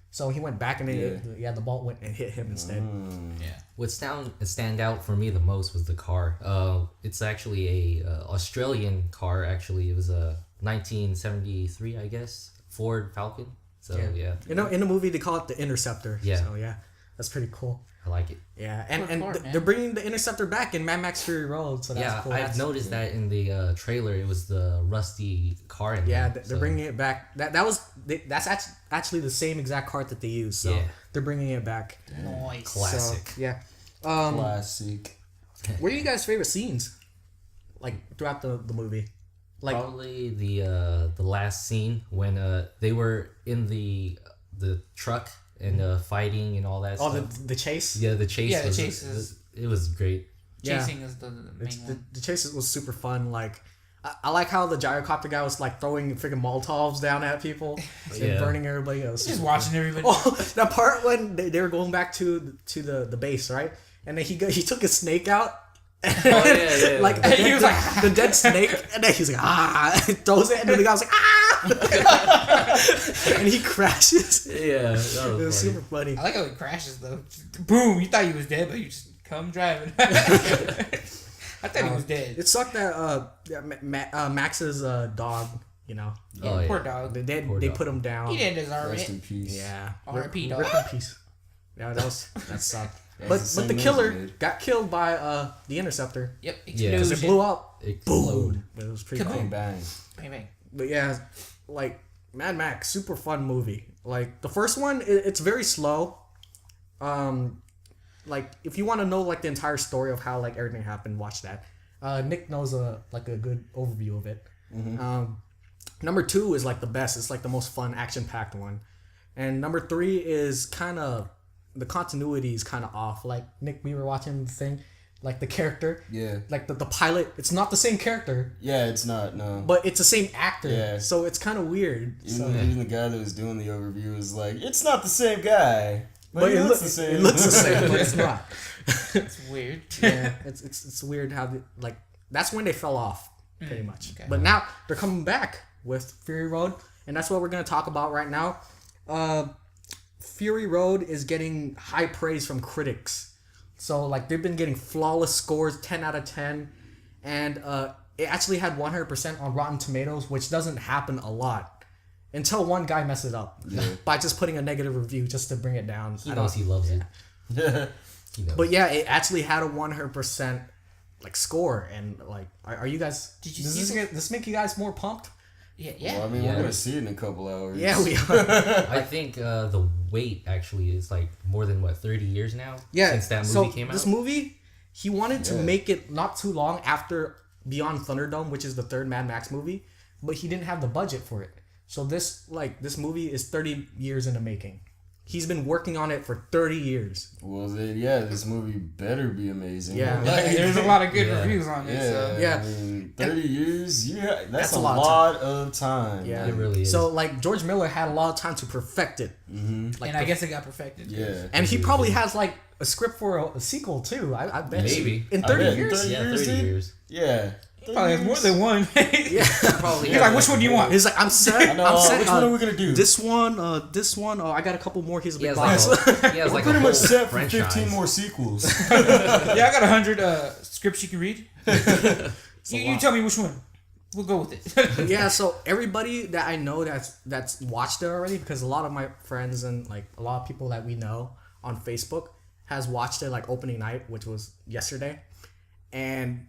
Speaker 1: so he went back and then the ball went and hit him instead.
Speaker 3: Yeah.
Speaker 2: What stand out for me the most was the car. It's actually a Australian car. Actually, it was a 1973, I guess, Ford Falcon. So yeah.
Speaker 1: You know, in the movie they call it the Interceptor.
Speaker 2: Yeah.
Speaker 1: So yeah, that's pretty cool.
Speaker 2: I like it.
Speaker 1: Yeah,
Speaker 3: man.
Speaker 1: they're bringing the Interceptor back in Mad Max Fury Road, so that's cool.
Speaker 2: I've noticed that in the trailer. It was the rusty car in
Speaker 1: Yeah,
Speaker 2: there.
Speaker 1: they're bringing it back. That's actually the same exact card that they used. So they're bringing it back.
Speaker 3: Nice.
Speaker 2: Classic.
Speaker 1: So, yeah.
Speaker 4: Classic.
Speaker 1: What are you guys' favorite scenes, like throughout the movie? Like
Speaker 2: Probably the last scene when they were in the truck and fighting and all that stuff.
Speaker 1: the chase.
Speaker 2: Yeah, the chase.
Speaker 3: Yeah, the
Speaker 2: was,
Speaker 3: chase is-
Speaker 2: it was great.
Speaker 3: Chasing is the main one.
Speaker 1: The chase was super fun. Like I like how the gyrocopter guy was like throwing freaking Molotovs down at people and
Speaker 2: Yeah.
Speaker 1: burning everybody else.
Speaker 3: Just watching everybody.
Speaker 1: Oh, that part when they were going back to the base, right? And then he took his snake out.
Speaker 2: Yeah.
Speaker 1: Like the
Speaker 3: He
Speaker 1: dead,
Speaker 3: was like,
Speaker 1: the dead snake, and then he's like throws it, and then the guy was like and he crashes.
Speaker 2: Yeah, that was
Speaker 1: It was
Speaker 2: funny.
Speaker 1: super funny.
Speaker 3: I like how he crashes though. Boom! You thought he was dead, but you just come driving. I thought he was dead.
Speaker 1: It sucked that Max's dog, you know,
Speaker 2: Oh, yeah.
Speaker 3: Poor dog.
Speaker 1: they
Speaker 2: Poor dog.
Speaker 1: put him down.
Speaker 3: He didn't deserve
Speaker 4: Rest in
Speaker 3: it.
Speaker 4: peace.
Speaker 1: Yeah,
Speaker 3: R.I.P.
Speaker 1: Rip
Speaker 3: dog.
Speaker 1: in peace. Yeah, that sucked.
Speaker 4: That's
Speaker 1: But
Speaker 4: the same
Speaker 1: the
Speaker 4: as
Speaker 1: killer
Speaker 4: it.
Speaker 1: got killed by the Interceptor
Speaker 3: Yep.
Speaker 2: Yeah.
Speaker 1: because it
Speaker 3: Explosion.
Speaker 1: blew up.
Speaker 2: Explode.
Speaker 1: Boom! It was pretty
Speaker 3: Kaboom.
Speaker 1: cool.
Speaker 4: Bang bang.
Speaker 3: Bang, bang.
Speaker 1: But yeah, like Mad Max, super fun movie. Like the first one, it's very slow. Like if you want to know like the entire story of how like everything happened, watch that. Nick knows a good overview of it. Number 2 is like the best. It's like the most fun, action packed one. And number 3 is kind of the continuity is kind of off. Like Nick, we were watching the thing, like the character,
Speaker 4: Yeah.
Speaker 1: like the pilot. It's not the same character,
Speaker 4: Yeah, it's not, no.
Speaker 1: but it's the same actor.
Speaker 4: Yeah.
Speaker 1: So it's kind of weird. So.
Speaker 4: Even the guy that was doing the overview was like, it's not the same guy. But, he
Speaker 1: it
Speaker 4: looks
Speaker 1: looks
Speaker 4: the same.
Speaker 1: It looks the same, but it's not.
Speaker 3: It's weird.
Speaker 1: Yeah, it's weird how like that's when they fell off pretty much.
Speaker 3: okay.
Speaker 1: But now they're coming back with Fury Road, and that's what we're gonna talk about right now. Fury Road is getting high praise from critics, so like they've been getting flawless scores, 10 out of 10, and it actually had 100% on Rotten Tomatoes, which doesn't happen a lot. Until one guy messed it up by just putting a negative review just to bring it down.
Speaker 2: He knows he loves it. He knows.
Speaker 1: But yeah, it actually had a 100% like score, and like, are you guys?
Speaker 3: Did you
Speaker 1: does
Speaker 3: see
Speaker 1: this make you guys more pumped?
Speaker 3: Yeah.
Speaker 4: Well, I mean,
Speaker 2: Yeah.
Speaker 4: we're going to see it in a couple hours.
Speaker 1: Yeah, we are.
Speaker 2: I think the wait actually is like more than 30 years now.
Speaker 1: Yeah,
Speaker 2: Since that movie
Speaker 1: so
Speaker 2: came out.
Speaker 1: this movie, he wanted to
Speaker 4: Yeah.
Speaker 1: make it not too long after Beyond Thunderdome, which is the third Mad Max movie, but he didn't have the budget for it. So this movie is 30 years in the making. He's been working on it for 30 years.
Speaker 4: Well, then, yeah, this movie better be amazing.
Speaker 1: Yeah.
Speaker 3: There's a lot of good
Speaker 2: Yeah.
Speaker 3: reviews on it.
Speaker 4: Yeah,
Speaker 3: So.
Speaker 1: Yeah.
Speaker 4: I mean, 30 years, yeah, that's a
Speaker 1: a lot of
Speaker 4: lot of time.
Speaker 1: Yeah,
Speaker 2: It really is.
Speaker 1: So like George Miller had a lot of time to perfect it. Like
Speaker 3: And I guess it got perfected.
Speaker 4: Yeah.
Speaker 1: and he probably has like a script for a sequel too. I bet.
Speaker 2: Maybe.
Speaker 1: In
Speaker 4: I
Speaker 1: 30
Speaker 4: bet.
Speaker 1: years.
Speaker 4: 30
Speaker 2: yeah,
Speaker 4: years,
Speaker 2: 30
Speaker 4: dude?
Speaker 2: years.
Speaker 4: Yeah.
Speaker 3: Probably has more than one.
Speaker 1: Yeah.
Speaker 2: Probably.
Speaker 3: He's like, which one do you want?
Speaker 1: He's like, I'm set.
Speaker 4: I know.
Speaker 1: I'm set.
Speaker 4: Which one are we going to do?
Speaker 1: This one. Oh, I got a couple more. Here's a
Speaker 2: He
Speaker 1: big
Speaker 2: has
Speaker 1: box.
Speaker 2: like he has like
Speaker 4: Pretty
Speaker 2: a
Speaker 4: much
Speaker 2: whole
Speaker 4: set for
Speaker 2: franchise.
Speaker 4: 15 more sequels.
Speaker 3: Yeah, I got 100 scripts you can read. You tell me which one. We'll go with it.
Speaker 1: Yeah, so everybody that I know that's watched it already, because a lot of my friends and like a lot of people that we know on Facebook has watched it like opening night, which was yesterday, and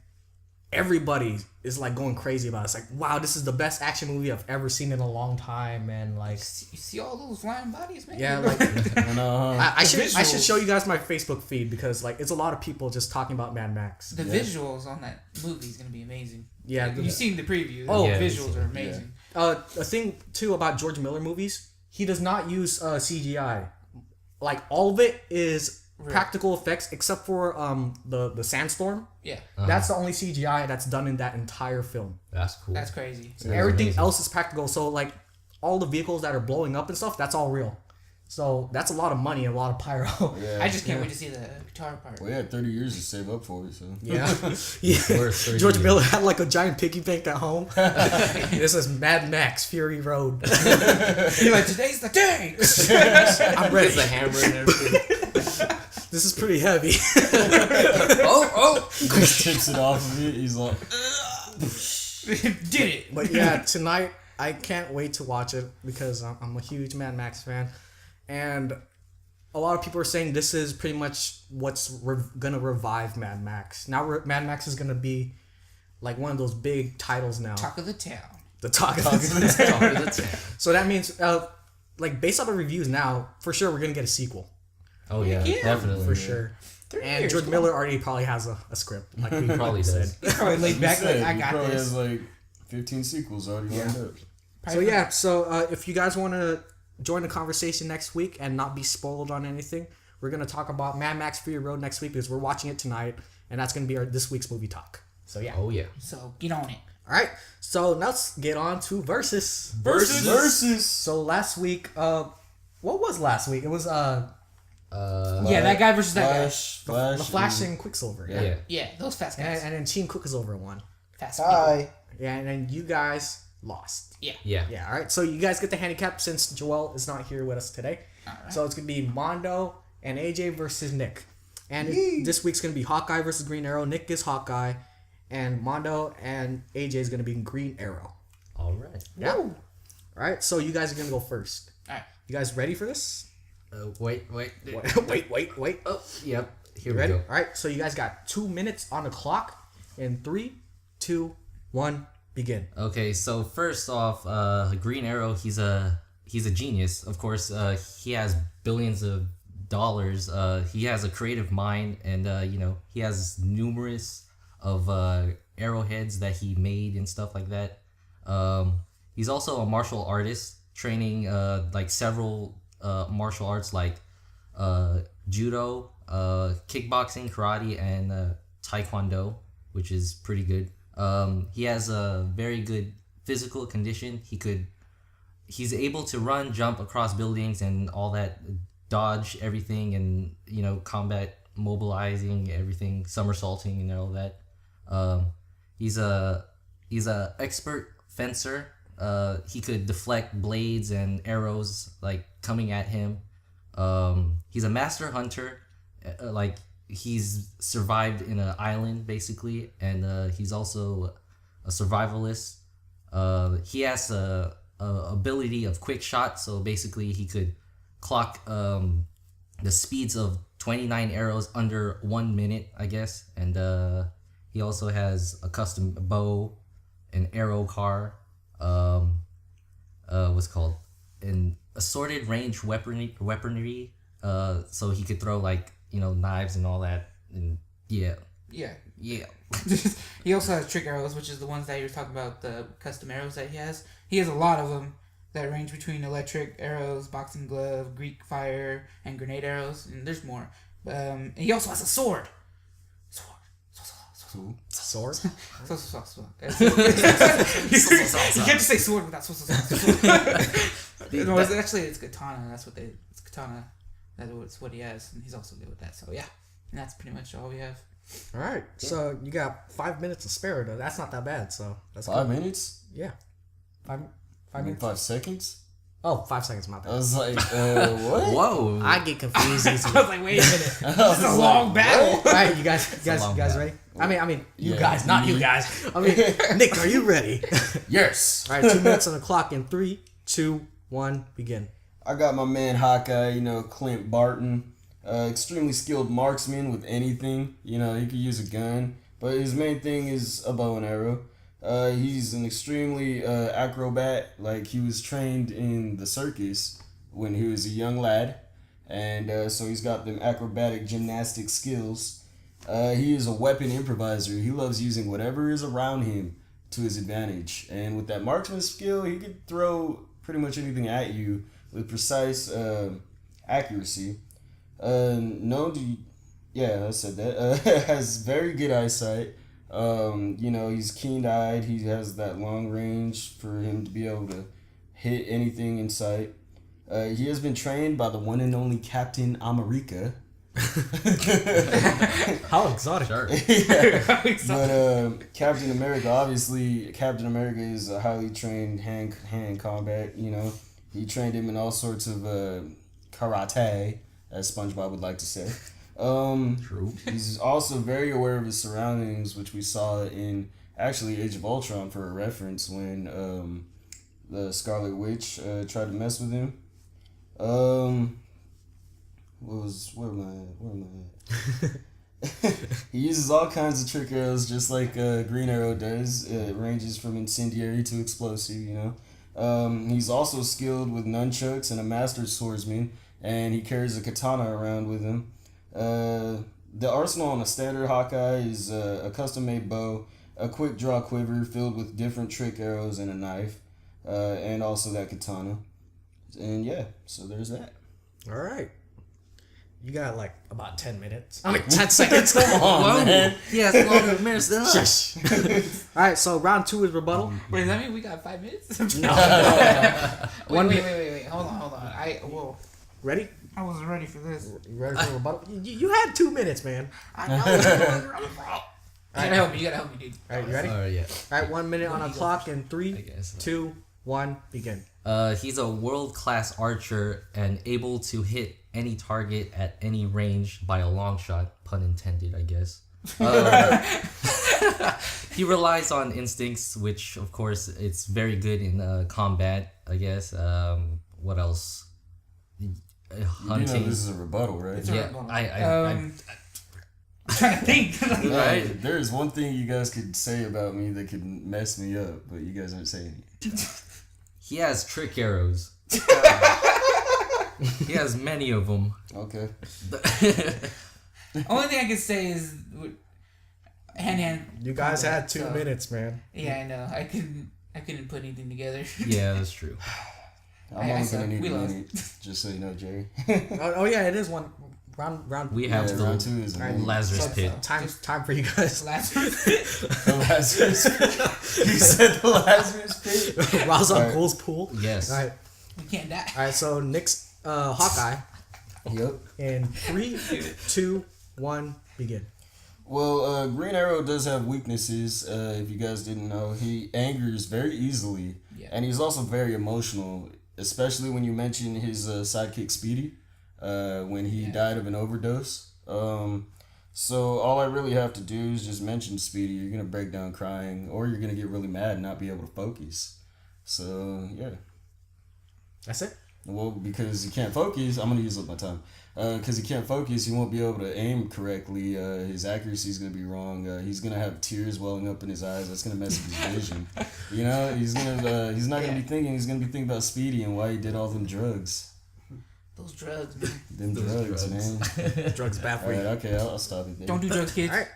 Speaker 1: everybody is like going crazy about it. It's like, wow, this is the best action movie I've ever seen in a long time, and like,
Speaker 3: You see all those flying bodies, man?
Speaker 1: yeah, like
Speaker 4: I know, huh?
Speaker 1: I should
Speaker 3: visuals.
Speaker 1: show you guys my Facebook feed, because like it's a lot of people just talking about Mad Max.
Speaker 3: The visuals on that movie is going to be amazing.
Speaker 1: Yeah,
Speaker 3: You've seen the preview.
Speaker 1: Oh,
Speaker 3: The
Speaker 2: yeah,
Speaker 3: visuals are amazing.
Speaker 1: A thing too about George Miller movies, he does not use CGI. Like all of it is practical effects except for the sandstorm.
Speaker 3: Yeah,
Speaker 1: That's the only CGI that's done in that entire film.
Speaker 2: That's cool.
Speaker 3: that's crazy.
Speaker 1: Everything
Speaker 2: amazing.
Speaker 1: else is practical. So like all the vehicles that are blowing up and stuff, that's all real. So that's a lot of money and a lot of pyro.
Speaker 4: Yeah.
Speaker 3: I just can't wait to see the guitar part.
Speaker 4: Well, he had 30 years to save up for it, so.
Speaker 1: Yeah.
Speaker 2: Worth 30
Speaker 1: George
Speaker 2: years.
Speaker 1: Miller had like a giant piggy bank at home. This is Mad Max Fury Road.
Speaker 3: You're like, today's the day.
Speaker 1: I'm ready.
Speaker 2: There's a hammer and everything.
Speaker 1: This is pretty heavy.
Speaker 3: oh.
Speaker 4: He just tips it off of it. He's like,
Speaker 3: Did it.
Speaker 1: But yeah, tonight I can't wait to watch it because I'm a huge Mad Max fan, and a lot of people are saying this is pretty much what's gonna revive Mad Max. Now Mad Max is gonna be like one of those big titles now.
Speaker 3: Talk of the town.
Speaker 1: The talk of the
Speaker 2: Talk of the town.
Speaker 1: So that means, like based on the reviews now, for sure we're gonna get a sequel
Speaker 2: Oh yeah,
Speaker 3: Yeah.
Speaker 2: definitely.
Speaker 1: for sure.
Speaker 3: 3
Speaker 1: And
Speaker 3: years,
Speaker 1: George
Speaker 3: come
Speaker 1: Miller already probably has a script. Like we
Speaker 2: Probably
Speaker 1: said.
Speaker 2: does.
Speaker 3: He's probably laid
Speaker 4: he
Speaker 3: back
Speaker 4: said,
Speaker 3: like, I
Speaker 4: he
Speaker 3: got
Speaker 4: probably
Speaker 3: this.
Speaker 4: has like 15 sequels already lined up.
Speaker 1: So yeah, so if you guys want to join the conversation next week and not be spoiled on anything, we're gonna talk about Mad Max Fury Road next week because we're watching it tonight, and that's gonna be our this week's movie talk. So yeah.
Speaker 2: Oh yeah.
Speaker 3: So get on it.
Speaker 1: All right. So now let's get on to versus.
Speaker 4: Versus.
Speaker 1: So last week, what was last week? It was
Speaker 3: Yeah, that guy versus that guy.
Speaker 4: Flash.
Speaker 1: the Flash and Quicksilver. Yeah.
Speaker 2: Yeah.
Speaker 3: Yeah, those fast guys.
Speaker 1: And then Team Quicksilver won.
Speaker 3: Fast people.
Speaker 1: Yeah, and then you guys lost.
Speaker 3: Yeah.
Speaker 2: Yeah.
Speaker 1: Yeah, all right. So you guys get the handicap since Joel is not here with us today.
Speaker 3: Alright.
Speaker 1: So it's going to be Mondo and AJ versus Nick. And this week's going to be Hawkeye versus Green Arrow. Nick is Hawkeye. And Mondo and AJ is going to be Green Arrow.
Speaker 2: All right.
Speaker 1: Yeah. All right. So you guys are going to go first.
Speaker 3: Alright.
Speaker 1: You guys ready for this?
Speaker 2: Wait.
Speaker 1: Wait.
Speaker 2: Oh, yep. Here
Speaker 1: Ready?
Speaker 2: we
Speaker 1: All
Speaker 2: go.
Speaker 1: right. So you guys got 2 minutes on the clock. In 3, 2, 1, begin.
Speaker 2: Okay, so first off, Green Arrow, he's a genius. Of course, he has billions of dollars. He has a creative mind, and he has numerous of arrowheads that he made and stuff like that. He's also a martial artist, training like several martial arts like judo, kickboxing, karate, and taekwondo, which is pretty good. He has a very good physical condition. He's able to run, jump across buildings and all that, dodge everything, and combat mobilizing everything, somersaulting and all that. He's a expert fencer. He could deflect blades and arrows like coming at him. He's a master hunter. He's survived in an island basically, and he's also a survivalist. He has a ability of quick shot, so basically he could clock the speeds of 29 arrows under 1 minute, I guess. And he also has a custom bow, an arrow car, what's it called, an assorted range weaponry. So he could throw knives and all that, and yeah.
Speaker 3: He also has trick arrows, which is the ones that you were talking about, the custom arrows that he has. He has a lot of them that range between electric arrows, boxing glove, Greek fire, and grenade arrows, and there's more. And he also has a sword.
Speaker 1: Sword?
Speaker 3: You can't just say sword without No, it's katana. It's katana. That's what he has, and he's also good with that. So yeah, and that's pretty much all we have.
Speaker 1: All right. So you got 5 minutes to spare, though. That's not that bad. So that's
Speaker 4: 5
Speaker 1: good.
Speaker 4: minutes?
Speaker 1: Yeah. 5
Speaker 4: I mean,
Speaker 1: minutes.
Speaker 4: 5 seconds?
Speaker 1: Oh, 5 seconds, my
Speaker 4: I
Speaker 1: bad.
Speaker 4: was like, what?
Speaker 2: Whoa.
Speaker 1: I get confused
Speaker 3: I
Speaker 1: easily.
Speaker 3: was like, wait a minute,
Speaker 4: I
Speaker 3: this is a
Speaker 4: was
Speaker 3: long
Speaker 4: like,
Speaker 3: battle.
Speaker 1: All right, you guys
Speaker 2: long
Speaker 1: ready? I mean, you
Speaker 4: Yeah.
Speaker 1: guys, not you guys. I mean, Nick, are you ready?
Speaker 4: Yes.
Speaker 1: All right, 2 minutes on the clock. In 3, 2, 1, begin.
Speaker 4: I got my man Hawkeye, Clint Barton. Extremely skilled marksman with anything. He could use a gun, but his main thing is a bow and arrow. He's an extremely acrobat. Like, he was trained in the circus when he was a young lad, and so he's got them acrobatic gymnastic skills. He is a weapon improviser. He loves using whatever is around him to his advantage, and with that marksman skill, he could throw pretty much anything at you with precise accuracy. I said that. Has very good eyesight. He's keen-eyed. He has that long range for him to be able to hit anything in sight. He has been trained by the one and only Captain America.
Speaker 1: How exotic.
Speaker 2: Sure.
Speaker 4: But Captain America, obviously, Captain America is a highly trained hand combat. You know, he trained him in all sorts of karate, as SpongeBob would like to say.
Speaker 2: True.
Speaker 4: He's also very aware of his surroundings, which we saw in actually Age of Ultron for a reference when the Scarlet Witch tried to mess with him. Where am I? He uses all kinds of trick arrows, just like Green Arrow does. It ranges from incendiary to explosive, you know. He's also skilled with nunchucks and a master swordsman, and he carries a katana around with him. The arsenal on a standard Hawkeye is a custom-made bow, a quick-draw quiver filled with different trick arrows and a knife, and also that katana. And yeah, so there's that.
Speaker 1: All right. You got like about 10 minutes. I mean, 10 seconds.
Speaker 4: Come on, man.
Speaker 2: Yes, longer minutes than us.
Speaker 1: Shush. All right, so round 2 is rebuttal.
Speaker 3: Wait, does that mean we got 5 minutes?
Speaker 1: No.
Speaker 3: Wait. Hold on.
Speaker 1: Ready?
Speaker 3: I wasn't ready for this.
Speaker 1: You ready for rebuttal? You had 2 minutes, man.
Speaker 3: I know. You gotta help me, dude.
Speaker 1: All right, you ready?
Speaker 2: Yeah.
Speaker 1: All right, 1 minute on a clock in
Speaker 2: I
Speaker 1: 3,
Speaker 2: guess so.
Speaker 1: 2, 1, begin.
Speaker 2: He's a world-class archer and able to hit any target at any range by a long shot, pun intended, I guess. He relies on instincts, which, of course, it's very good in combat, I guess. What else? Hunting.
Speaker 4: You know this is a rebuttal, right?
Speaker 3: It's a
Speaker 2: Yeah,
Speaker 3: rebuttal.
Speaker 2: I'm
Speaker 3: trying to think.
Speaker 2: right.
Speaker 4: There's one thing you guys could say about me that could mess me up, but you guys aren't saying it.
Speaker 2: He has trick arrows. He has many of them.
Speaker 4: Okay.
Speaker 3: Only thing I can say is hand.
Speaker 1: You guys had 2 minutes, man.
Speaker 3: Yeah, I know. I couldn't put anything together.
Speaker 2: Yeah, that's true.
Speaker 4: I'm only
Speaker 3: suck.
Speaker 4: gonna need
Speaker 3: We
Speaker 4: a
Speaker 3: lost.
Speaker 4: minute, just so you know, Jerry.
Speaker 1: Oh yeah, it is one round.
Speaker 2: We have
Speaker 4: Yeah, round 2
Speaker 2: the
Speaker 4: is a
Speaker 1: Alright,
Speaker 4: minute.
Speaker 2: Lazarus
Speaker 1: so,
Speaker 2: pit.
Speaker 1: Time for you guys.
Speaker 3: Lazarus.
Speaker 4: The Lazarus pit. You said the Lazarus pit?
Speaker 1: Ra's al
Speaker 4: Alright.
Speaker 1: Ghul's pool.
Speaker 2: Yes.
Speaker 1: All right,
Speaker 3: We can't die.
Speaker 1: all right. So Nick's Hawkeye
Speaker 4: Yep.
Speaker 1: in 3, 2, 1, begin.
Speaker 4: Well, Green Arrow does have weaknesses. If you guys didn't know, he angers very easily, and he's also very emotional. Especially when you mention his sidekick Speedy, when he died of an overdose. So all I really have to do is just mention Speedy. You're gonna break down crying, or you're gonna get really mad and not be able to focus. So yeah.
Speaker 1: That's it.
Speaker 4: Well, because he can't focus, I'm gonna use up my time. Because he can't focus, he won't be able to aim correctly. His accuracy is gonna be wrong. He's gonna have tears welling up in his eyes. That's gonna mess with his vision. You know, he's not gonna be thinking. He's gonna be thinking about Speedy and why he did all them drugs.
Speaker 3: Those drugs, man.
Speaker 4: Them
Speaker 2: Those
Speaker 4: drugs,
Speaker 2: drugs.
Speaker 4: man.
Speaker 1: Drugs bad for
Speaker 4: Alright,
Speaker 1: you.
Speaker 4: okay, I'll stop it there.
Speaker 3: Don't do drugs, kids.
Speaker 1: All right.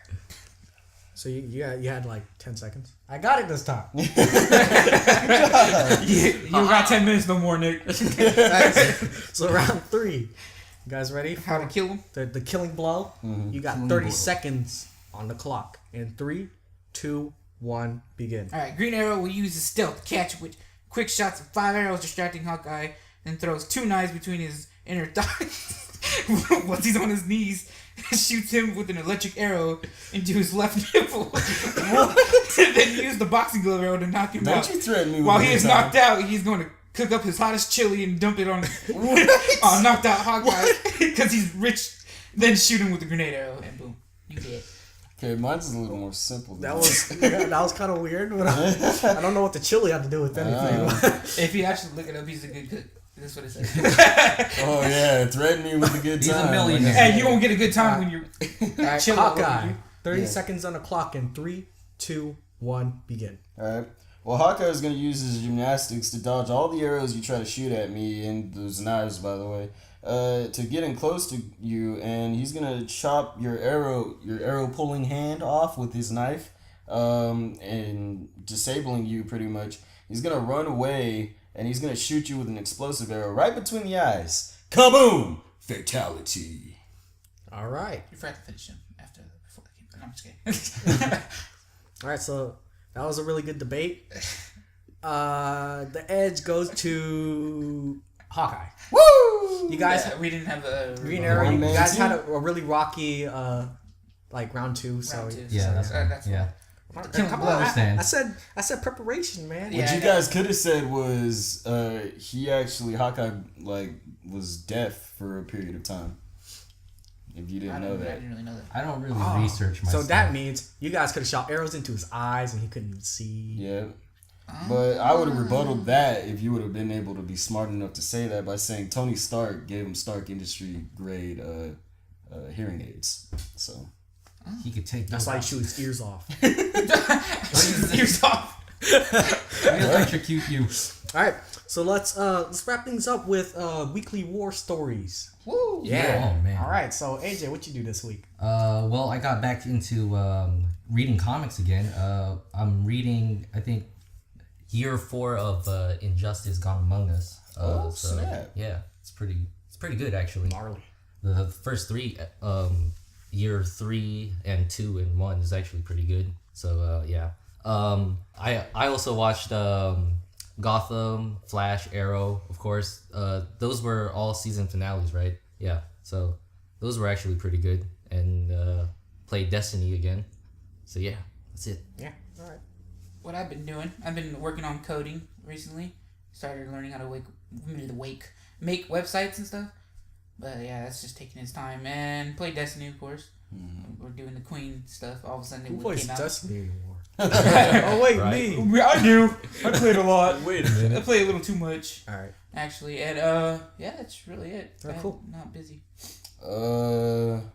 Speaker 1: So you had like 10 seconds. I got it this time.
Speaker 3: You got 10 minutes no more, Nick.
Speaker 1: Alright, so round 3. You guys ready?
Speaker 3: How to kill him?
Speaker 1: The killing blow. You got 30 seconds on the clock. In 3, 2, 1, begin.
Speaker 3: Alright, Green Arrow will use his stealth to catch with quick shots of 5 arrows distracting Hawkeye, then throws 2 knives between his inner thighs. Once he's on his knees, shoots him with an electric arrow into his left nipple. Then use the boxing glove arrow to knock him out.
Speaker 4: Don't you threaten me with
Speaker 3: While
Speaker 4: a
Speaker 3: he
Speaker 4: good
Speaker 3: is
Speaker 4: time.
Speaker 3: knocked out, he's going to cook up his hottest chili and dump it on knocked out Hawkeye because he's rich. Then shoot him with the grenade arrow and boom, you dead.
Speaker 4: Okay, mine's a little more simple. Than
Speaker 1: That was kind of weird. But I don't know what the chili had to do with anything.
Speaker 3: If you actually look it up, he's a good cook. That's what it says.
Speaker 4: Oh yeah, threaten me with a good
Speaker 2: He's a
Speaker 4: time.
Speaker 2: millionaire.
Speaker 3: Hey, you won't get a good time when you're
Speaker 1: Alright,
Speaker 3: chilling all over
Speaker 1: Hawkeye.
Speaker 3: you.
Speaker 1: 30 seconds on the clock. In 3, 2, 1, begin.
Speaker 4: Alright. Well, Hawkeye is going to use his gymnastics to dodge all the arrows you try to shoot at me, and those knives, by the way, to get in close to you, and he's going to chop your arrow pulling hand off with his knife, and disabling you pretty much. He's going to run away, and he's going to shoot you with an explosive arrow right between the eyes. Kaboom! Fatality.
Speaker 1: All right.
Speaker 3: You forgot to finish him before I keep. No, I'm just kidding.
Speaker 1: All right, so that was a really good debate. The edge goes to Hawkeye.
Speaker 3: Woo!
Speaker 1: You guys,
Speaker 3: we didn't have a
Speaker 1: Green Arrow. You
Speaker 4: Man
Speaker 1: guys
Speaker 4: team.
Speaker 1: had a really rocky like round 2. So
Speaker 3: Round two.
Speaker 2: Yeah, that's
Speaker 3: That's
Speaker 2: yeah.
Speaker 3: Killing
Speaker 1: come
Speaker 3: blows.
Speaker 1: on,
Speaker 2: understand.
Speaker 1: I said preparation, man.
Speaker 3: Yeah.
Speaker 4: What you guys could have said was Hawkeye like was deaf for a period of time. If you didn't know
Speaker 3: I
Speaker 4: that.
Speaker 3: didn't really know that.
Speaker 2: I don't really
Speaker 1: Oh,
Speaker 2: research my
Speaker 1: So
Speaker 2: stuff.
Speaker 1: that means you guys could have shot arrows into his eyes and he couldn't even see.
Speaker 4: Yeah. But I would have rebutted that if you would have been able to be smart enough to say that by saying Tony Stark gave him Stark Industry grade hearing aids. So
Speaker 2: he could take.
Speaker 1: That's why he shoot his ears off.
Speaker 3: Ears off.
Speaker 2: He'll electrocute you.
Speaker 1: All right, so let's wrap things up with weekly war stories.
Speaker 3: Woo!
Speaker 1: Yeah.
Speaker 2: Oh, man.
Speaker 1: All right, so AJ, what you do this week?
Speaker 2: Well, I got back into reading comics again. I'm reading, I think, year 4 of Injustice Gone Among Us.
Speaker 4: snap.
Speaker 2: Yeah, it's pretty good actually.
Speaker 1: Marley.
Speaker 2: The first 3, year 3 and 2 and 1 is actually pretty good. So yeah. I also watched Gotham, Flash, Arrow, of course. Those were all season finales, right? Yeah. So those were actually pretty good. And played Destiny again. So yeah, that's it.
Speaker 1: Yeah. All right.
Speaker 3: What I've been doing, I've been working on coding recently. Started learning how to make websites and stuff. But yeah, that's just taking its time. And play Destiny, of course. We're doing the Queen stuff. All of a sudden,
Speaker 1: Who
Speaker 3: it
Speaker 1: plays
Speaker 3: came out.
Speaker 1: Destiny anymore? Oh wait,
Speaker 2: Right.
Speaker 1: me.
Speaker 3: I do. I played a lot.
Speaker 2: Wait a minute.
Speaker 3: I play a little too much,
Speaker 1: All right.
Speaker 3: actually. And yeah, that's really it.
Speaker 1: Oh, cool.
Speaker 3: I'm not busy.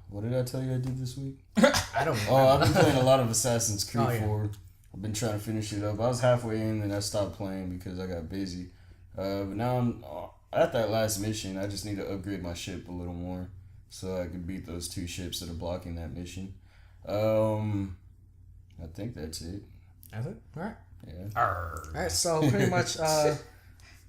Speaker 4: What did I tell you I did this week?
Speaker 1: I don't know.
Speaker 4: Oh, I've been playing a lot of Assassin's Creed
Speaker 1: Oh, yeah.
Speaker 4: 4. I've been trying to finish it up. I was halfway in and I stopped playing because I got busy. But now I'm at that last mission. I just need to upgrade my ship a little more so I can beat those 2 ships that are blocking that mission. I think that's it.
Speaker 1: That's it. All right.
Speaker 4: Yeah.
Speaker 1: All right. So pretty much,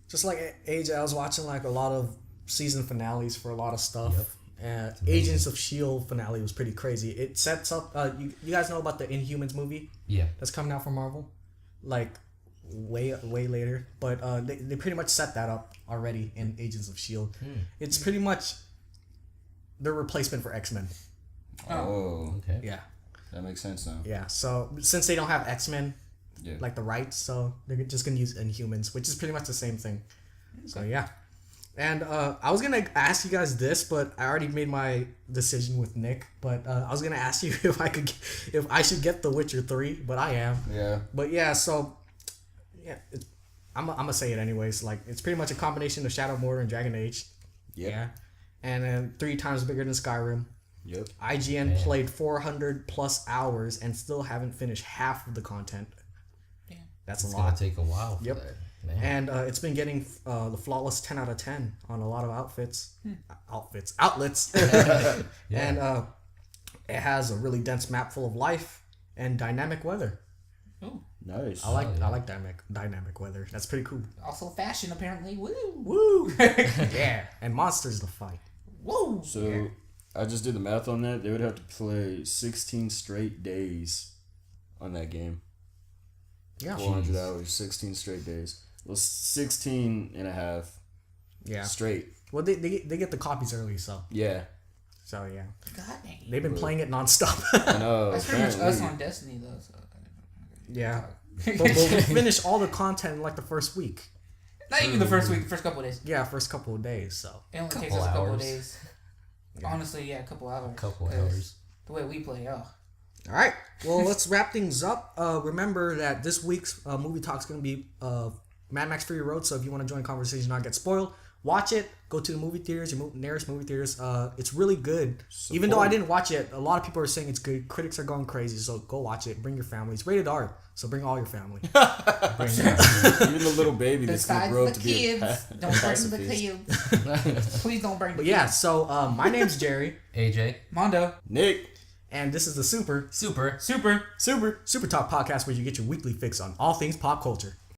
Speaker 1: just like AJ, I was watching like a lot of season finales for a lot of stuff. And Agents of S.H.I.E.L.D. finale was pretty crazy. It sets up. You guys know about the Inhumans movie
Speaker 2: Yeah.
Speaker 1: that's coming out from Marvel, like way later. But they pretty much set that up already in Agents of S.H.I.E.L.D. It's pretty much their replacement for X-Men.
Speaker 4: Oh,
Speaker 2: Okay.
Speaker 1: Yeah.
Speaker 4: that makes sense now.
Speaker 1: Yeah. So since they don't have X-Men,
Speaker 4: Yeah.
Speaker 1: like the rights, so they're just gonna use Inhumans, which is pretty much the same thing. So yeah. And I was gonna ask you guys this, but I already made my decision with Nick. But I was gonna ask you if I should get The Witcher 3, but I am.
Speaker 4: Yeah.
Speaker 1: But yeah, so yeah, I'm gonna say it anyways. Like it's pretty much a combination of Shadow of Mordor and Dragon Age.
Speaker 4: Yep.
Speaker 1: Yeah. And then 3 times bigger than Skyrim.
Speaker 4: Yep.
Speaker 1: IGN played 400 plus hours and still haven't finished half of the content.
Speaker 3: Damn.
Speaker 1: That's
Speaker 2: It's
Speaker 1: a
Speaker 2: gonna
Speaker 1: lot.
Speaker 2: take a while for
Speaker 1: Yep.
Speaker 2: that. Man.
Speaker 1: And it's been getting the flawless 10 out of 10 on a lot of outlets. And it has a really dense map full of life and dynamic weather.
Speaker 3: Oh,
Speaker 4: Nice.
Speaker 1: I like dynamic weather. That's pretty cool.
Speaker 3: also fashion apparently. Woo.
Speaker 1: Woo! Yeah, and monsters to fight.
Speaker 3: Woo.
Speaker 4: So I just did the math on that. They would have to play 16 straight days on that game.
Speaker 1: Yeah.
Speaker 4: 400 hours, 16 straight days. Well, 16 and a half
Speaker 1: Yeah.
Speaker 4: straight.
Speaker 1: Well, they get the copies early, so
Speaker 4: Yeah.
Speaker 1: yeah.
Speaker 3: God dang.
Speaker 1: They've been playing it nonstop.
Speaker 4: I know.
Speaker 3: That's pretty much us
Speaker 4: apparently.
Speaker 3: on Destiny though. So.
Speaker 1: Yeah. But we'll finish all the content in like the first week.
Speaker 3: Not even the first week. The first couple of days.
Speaker 1: Yeah, first couple of days. So
Speaker 3: It only takes
Speaker 2: Couple
Speaker 3: us a couple of
Speaker 2: hours.
Speaker 3: days. Honestly, yeah, a couple hours.
Speaker 2: Couple
Speaker 3: 'Cause
Speaker 2: hours.
Speaker 3: The way we play, oh.
Speaker 1: all right. Well, let's wrap things up. Remember that this week's movie talk is going to be Mad Max Fury Road. So if you want to join the conversation, and not get spoiled, watch it. Go to the movie theaters, your nearest movie theaters. It's really good. Even though I didn't watch it, a lot of people are saying it's good. Critics are going crazy. So go watch it. Bring your family. It's rated R. So bring all your family.
Speaker 4: Even the little baby that's going to
Speaker 3: Besides
Speaker 4: grow
Speaker 3: the
Speaker 4: up to be a
Speaker 3: kids, don't bring the
Speaker 4: pacifist.
Speaker 3: kids. Please don't bring the
Speaker 1: But yeah,
Speaker 3: kids.
Speaker 1: so my name's Jerry,
Speaker 2: AJ.
Speaker 3: Mondo.
Speaker 4: Nick.
Speaker 1: and this is the
Speaker 2: Super.
Speaker 3: Super.
Speaker 1: Super Talk Podcast, where you get your weekly fix on all things pop culture.